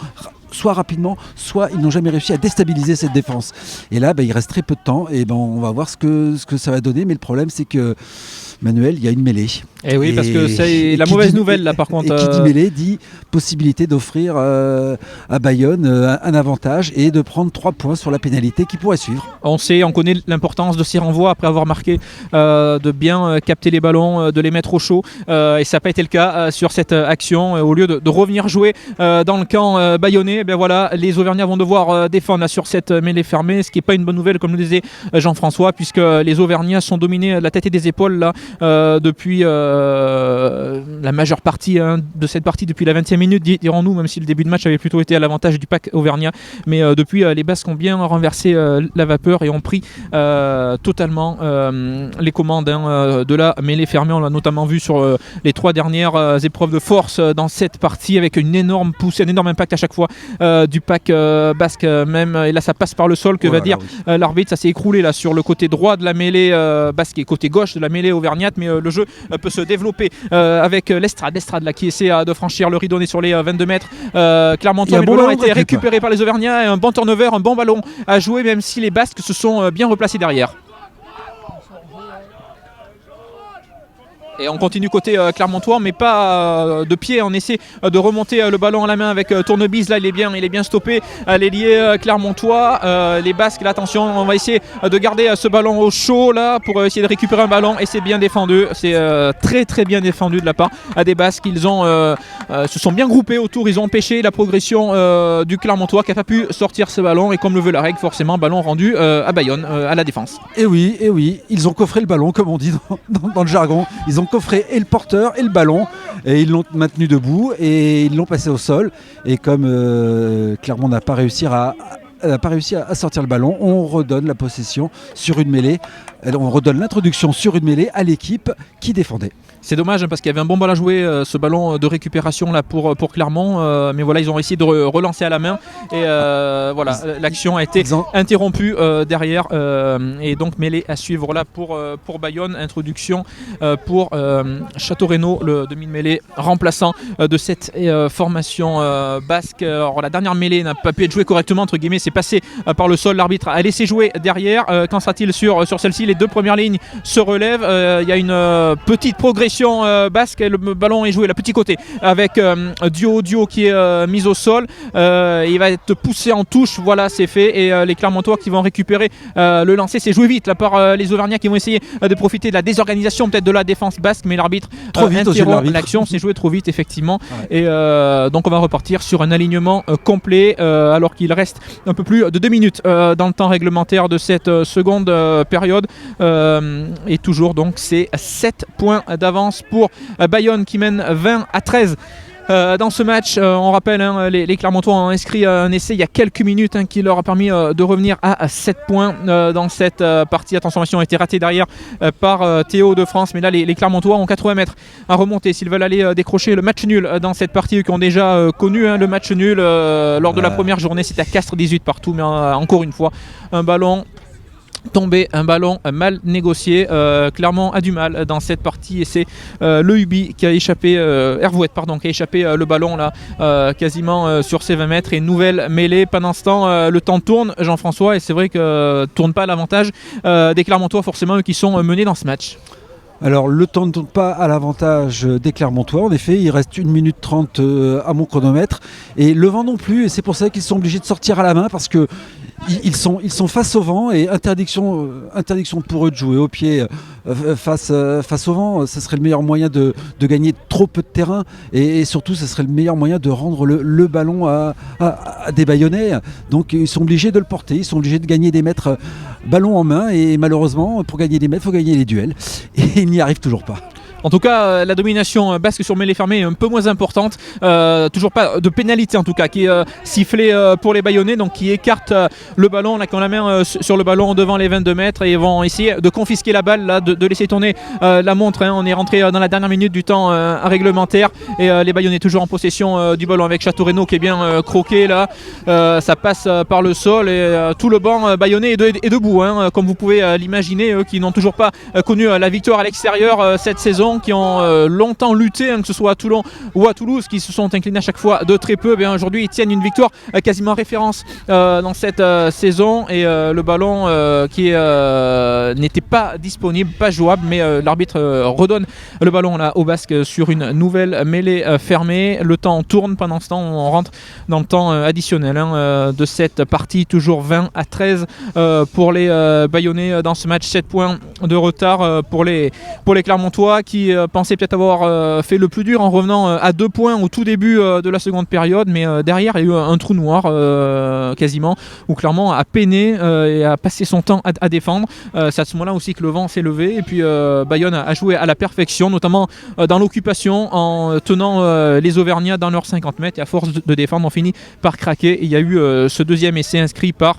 soit rapidement, soit ils n'ont jamais réussi à déstabiliser cette défense. Et là, il reste très peu de temps, et on va voir ce que ça va donner. Mais le problème, c'est que Manuel, il y a une mêlée. Et oui, parce que c'est la mauvaise nouvelle là par contre. Et qui dit mêlée dit possibilité d'offrir à Bayonne un avantage et de prendre 3 points sur la pénalité qui pourrait suivre. On connaît l'importance de ces renvois après avoir marqué, de bien capter les ballons, de les mettre au chaud, et ça n'a pas été le cas sur cette action. Au lieu de revenir jouer dans le camp bayonnais, voilà, les Auvergnats vont devoir défendre sur cette mêlée fermée, ce qui n'est pas une bonne nouvelle comme le disait Jean-François, puisque les Auvergnats sont dominés de la tête et des épaules là, depuis la majeure partie de cette partie, depuis la 20e minute, dirons-nous, même si le début de match avait plutôt été à l'avantage du pack auvergnat. Mais depuis, les Basques ont bien renversé la vapeur et ont pris totalement les commandes de la mêlée fermée. On l'a notamment vu sur les 3 dernières épreuves de force dans cette partie, avec une énorme poussée, un énorme impact à chaque fois du pack basque même, et là ça passe par le sol, que va dire l'arbitre. Ça s'est écroulé là sur le côté droit de la mêlée basque et côté gauche de la mêlée auvergnate, mais le jeu peut se développer avec l'Estrade là qui essaie de franchir le rideau sur les 22 mètres. Clermontois, le ballon a été récupéré par les Auvergnats, et un bon turnover, un bon ballon à jouer, même si les Basques se sont bien replacés derrière. Et on continue côté Clermontois, mais pas de pied. On essaie de remonter le ballon à la main avec Tournebise. Là, il est bien stoppé. L'ailier Clermontois. Les Basques, là, attention, on va essayer de garder ce ballon au chaud là pour essayer de récupérer un ballon. Et c'est bien défendu. C'est très très bien défendu de la part des Basques. Ils se sont bien groupés autour. Ils ont empêché la progression du Clermontois qui n'a pas pu sortir ce ballon. Et comme le veut la règle, forcément, ballon rendu à Bayonne, à la défense. Et oui, ils ont coffré le ballon, comme on dit dans le jargon. Ils ont coffré et le porteur et le ballon, et ils l'ont maintenu debout et ils l'ont passé au sol. Et comme Clermont n'a pas réussi à sortir le ballon, on redonne la possession sur une mêlée. On redonne l'introduction sur une mêlée à l'équipe qui défendait. C'est dommage parce qu'il y avait un bon ballon à jouer, ce ballon de récupération là pour Clermont, mais voilà, ils ont essayé de relancer à la main et voilà, l'action a été interrompue derrière, et donc mêlée à suivre là pour Bayonne. Introduction pour Château-Renaud, le demi-mêlée remplaçant de cette formation basque. Alors, la dernière mêlée n'a pas pu être jouée correctement, entre guillemets, c'est passé par le sol. L'arbitre a laissé jouer derrière. Qu'en sera-t-il sur celle-ci? Les deux premières lignes se relèvent. Il y a une petite progression basque, et le ballon est joué, le petit côté, avec Dio qui est mis au sol. Il va être poussé en touche, voilà, c'est fait, et les Clermontois qui vont récupérer le lancer. C'est joué vite là par les Auvergnats qui vont essayer de profiter de la désorganisation peut-être de la défense basque, mais l'arbitre interrompt l'action. C'est joué trop vite effectivement, ouais. Et donc on va repartir sur un alignement complet alors qu'il reste un peu plus de 2 minutes dans le temps réglementaire de cette seconde période, et toujours donc c'est 7 points d'avance pour Bayonne qui mène 20-13 dans ce match. On rappelle, les Clermontois ont inscrit un essai il y a quelques minutes qui leur a permis de revenir à 7 points dans cette partie. Attention, l'action a été ratée derrière par Théo de France, mais là les Clermontois ont 80 mètres à remonter s'ils veulent aller décrocher le match nul dans cette partie, qui ont déjà connu le match nul lors de la première journée. C'était à Castres 18 partout, mais encore une fois un ballon tombé, un ballon mal négocié. Clermont a du mal dans cette partie, et c'est le Ubi qui a échappé, Hervouette pardon, qui a échappé le ballon là quasiment sur ses 20 mètres, et une nouvelle mêlée. Pendant ce temps, le temps tourne, Jean-François, et c'est vrai que tourne pas à l'avantage des Clermontois, forcément eux qui sont menés dans ce match. Alors le temps ne tourne pas à l'avantage des Clermontois, en effet, il reste 1 minute 30 à mon chronomètre, et le vent non plus, et c'est pour ça qu'ils sont obligés de sortir à la main, parce que ils sont face au vent, et interdiction pour eux de jouer au pied face au vent. Ce serait le meilleur moyen de gagner trop peu de terrain, et surtout ce serait le meilleur moyen de rendre le ballon à des Bayonnais. Donc ils sont obligés de le porter, ils sont obligés de gagner des mètres ballon en main, et malheureusement pour gagner des mètres il faut gagner les duels, et ils n'y arrivent toujours pas. En tout cas, la domination basque sur mêlée fermée est un peu moins importante. Toujours pas de pénalité en tout cas qui est sifflée pour les Bayonnais, donc qui écartent le ballon là, qui ont la main sur le ballon devant les 22 mètres, et ils vont essayer de confisquer la balle là, de laisser tourner la montre. On est rentré dans la dernière minute du temps réglementaire, et les Bayonnais toujours en possession du ballon avec Château-Renaud qui est bien croqué là. Ça passe par le sol, et tout le banc bayonnais est debout, comme vous pouvez l'imaginer, eux qui n'ont toujours pas connu la victoire à l'extérieur cette saison, qui ont longtemps lutté, que ce soit à Toulon ou à Toulouse, qui se sont inclinés à chaque fois de très peu. Aujourd'hui ils tiennent une victoire quasiment référence dans cette saison, et le ballon qui n'était pas disponible, pas jouable, mais l'arbitre redonne le ballon là au Basque sur une nouvelle mêlée fermée. Le temps tourne, pendant ce temps on rentre dans le temps additionnel de cette partie, toujours 20-13 pour les Bayonnais dans ce match. 7 points de retard pour les Clermontois, qui pensait peut-être avoir fait le plus dur en revenant à 2 points au tout début de la seconde période, mais derrière il y a eu un trou noir quasiment, où Clermont a peiné et a passé son temps à défendre. C'est à ce moment-là aussi que le vent s'est levé, et puis Bayonne a joué à la perfection, notamment dans l'occupation, en tenant les Auvergnats dans leurs 50 mètres, et à force de défendre on finit par craquer. Et il y a eu ce deuxième essai inscrit par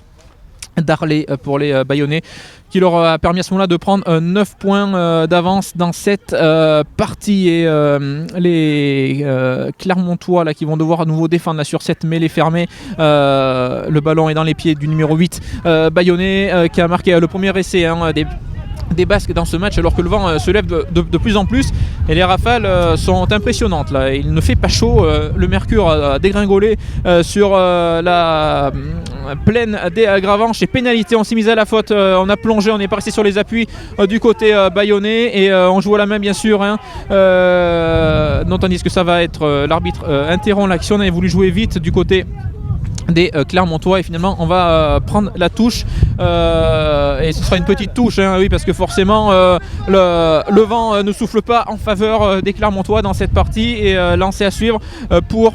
d'Arlay pour les Bayonnais, qui leur a permis à ce moment-là de prendre 9 points d'avance dans cette partie. Et les Clermontois là, qui vont devoir à nouveau défendre là, sur cette mêlée fermée. Le ballon est dans les pieds du numéro 8 bayonnais qui a marqué le premier essai des Basques dans ce match, alors que le vent se lève de plus en plus et les rafales sont impressionnantes là. Il ne fait pas chaud, le mercure a dégringolé sur la plaine des Gravenches et pénalité. On s'est mis à la faute, on a plongé, on est passé sur les appuis du côté bayonnais et on joue à la main bien sûr non, tandis que ça va être l'arbitre interrompt l'action. On avait voulu jouer vite du côté des Clermontois et finalement on va prendre la touche et ce sera une petite touche oui, parce que forcément le vent ne souffle pas en faveur des Clermontois dans cette partie et lancé à suivre pour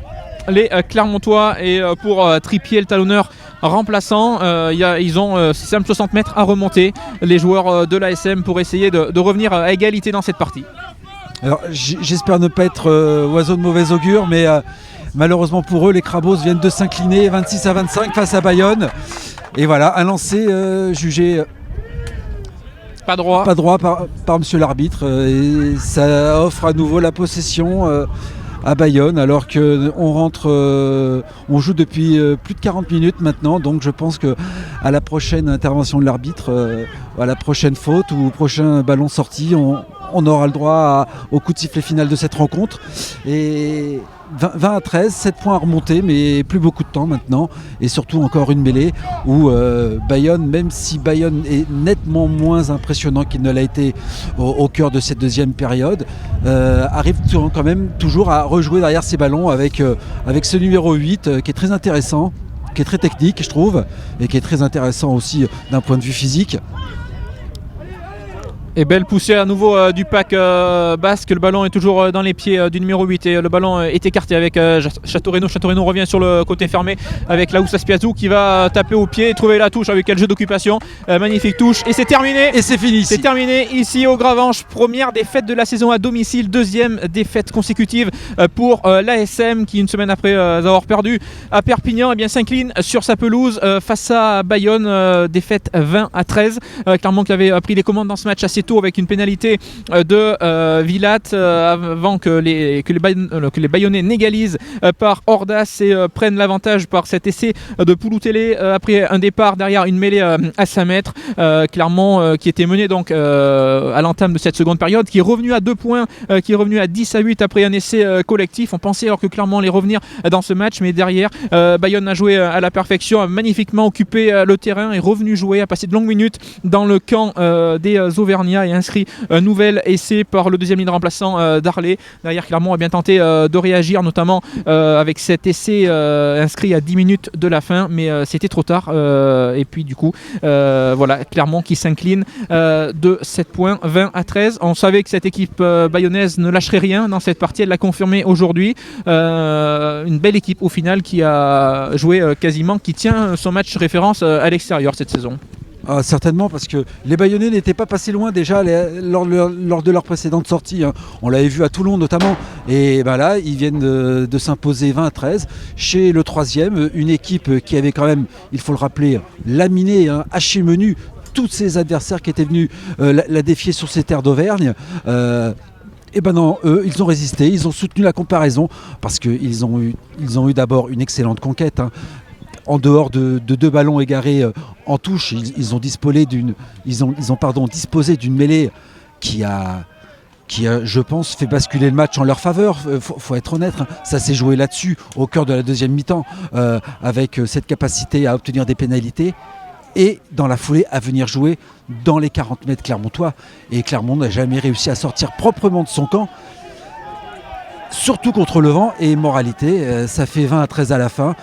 les Clermontois et pour Trippier, le talonneur remplaçant. Ils ont 60 mètres à remonter, les joueurs de l'ASM, pour essayer de revenir à égalité dans cette partie. Alors j'espère ne pas être oiseau de mauvais augure, mais malheureusement pour eux, les Crabos viennent de s'incliner 26-25 face à Bayonne. Et voilà, un lancer jugé pas droit par monsieur l'arbitre. Et ça offre à nouveau la possession à Bayonne, alors on joue depuis plus de 40 minutes maintenant. Donc je pense qu'à la prochaine intervention de l'arbitre, à la prochaine faute ou au prochain ballon sorti, on aura le droit au coup de sifflet final de cette rencontre. Et 20-13, 7 points à remonter, mais plus beaucoup de temps maintenant. Et surtout encore une mêlée où Bayonne, même si Bayonne est nettement moins impressionnant qu'il ne l'a été au cœur de cette deuxième période, arrive quand même toujours à rejouer derrière ses ballons avec ce numéro 8 qui est très intéressant, qui est très technique je trouve, et qui est très intéressant aussi d'un point de vue physique. Et belle poussée à nouveau du pack basque. Le ballon est toujours dans les pieds du numéro 8 et le ballon est écarté avec Châteaurenaud. Châteaurenaud revient sur le côté fermé avec Laoussa Spiazou qui va taper au pied et trouver la touche avec quel jeu d'occupation. Magnifique touche et c'est terminé. Et c'est fini. C'est terminé ici au Gravenches. Première défaite de la saison à domicile, deuxième défaite consécutive pour l'ASM qui, une semaine après avoir perdu à Perpignan, s'incline sur sa pelouse face à Bayonne. Défaite 20-13. Clermont qui avait pris les commandes dans ce match assez tôt avec une pénalité de Vilat avant que les Bayonnais n'égalisent par Ordas et prennent l'avantage par cet essai de Pouloutélé après un départ derrière une mêlée à 5 mètres. Clermont qui était mené donc à l'entame de cette seconde période, qui est revenu à 2 points, qui est revenu à 10-8 après un essai collectif. On pensait alors que Clermont allait revenir dans ce match, mais derrière Bayonne a joué à la perfection, a magnifiquement occupé le terrain, est revenu jouer, a passé de longues minutes dans le camp des Auvergnats et inscrit un nouvel essai par le deuxième ligne remplaçant d'Arlay. Derrière, Clermont a bien tenté de réagir, notamment avec cet essai inscrit à 10 minutes de la fin, mais c'était trop tard. Et puis du coup, voilà, Clermont qui s'incline de 7 points, 20-13. On savait que cette équipe bayonnaise ne lâcherait rien dans cette partie, elle l'a confirmé aujourd'hui. Une belle équipe au final qui a joué quasiment, qui tient son match référence à l'extérieur cette saison. Ah, certainement, parce que les Bayonnais n'étaient pas passés loin déjà lors de leur précédente sortie. On l'avait vu à Toulon notamment. Et là, ils viennent de s'imposer 20-13 chez le troisième. Une équipe qui avait quand même, il faut le rappeler, laminé, haché menu tous ses adversaires qui étaient venus la défier sur ces terres d'Auvergne. Et non, eux, ils ont résisté, ils ont soutenu la comparaison parce qu'ils ont eu d'abord une excellente conquête. En dehors de 2 ballons égarés en touche, ils ont disposé d'une mêlée qui a, je pense, fait basculer le match en leur faveur. Faut être honnête, ça s'est joué là-dessus au cœur de la deuxième mi-temps avec cette capacité à obtenir des pénalités et dans la foulée à venir jouer dans les 40 mètres clermontois. Et Clermont n'a jamais réussi à sortir proprement de son camp, surtout contre le vent. Et moralité, ça fait 20-13 à la fin.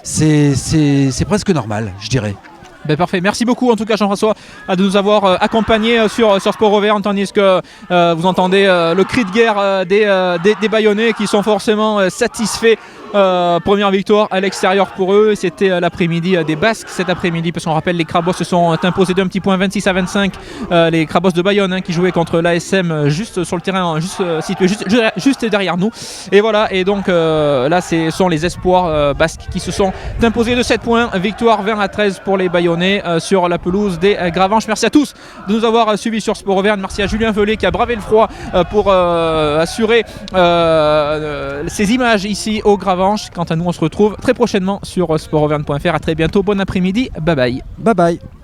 C'est presque normal, je dirais. Parfait, merci beaucoup en tout cas Jean-François de nous avoir accompagnés sur Sport Auvergne, tandis que vous entendez le cri de guerre des Bayonnais qui sont forcément satisfaits Première victoire à l'extérieur pour eux. C'était l'après-midi des Basques cet après-midi, parce qu'on rappelle les Crabos se sont imposés d'un petit point 26-25. Les Crabos de Bayonne qui jouaient contre l'ASM juste sur le terrain, situé juste derrière nous. Et voilà, et donc là ce sont les espoirs basques qui se sont imposés de 7 points. Victoire 20-13 pour les Bayonnais sur la pelouse des Gravenches. Merci à tous de nous avoir suivis sur Sport Auvergne. Merci à Julien Velay qui a bravé le froid pour assurer ces images ici au Gravenches. Quant à nous, on se retrouve très prochainement sur sportauvergne.fr. À très bientôt, bon après-midi, bye bye. Bye bye.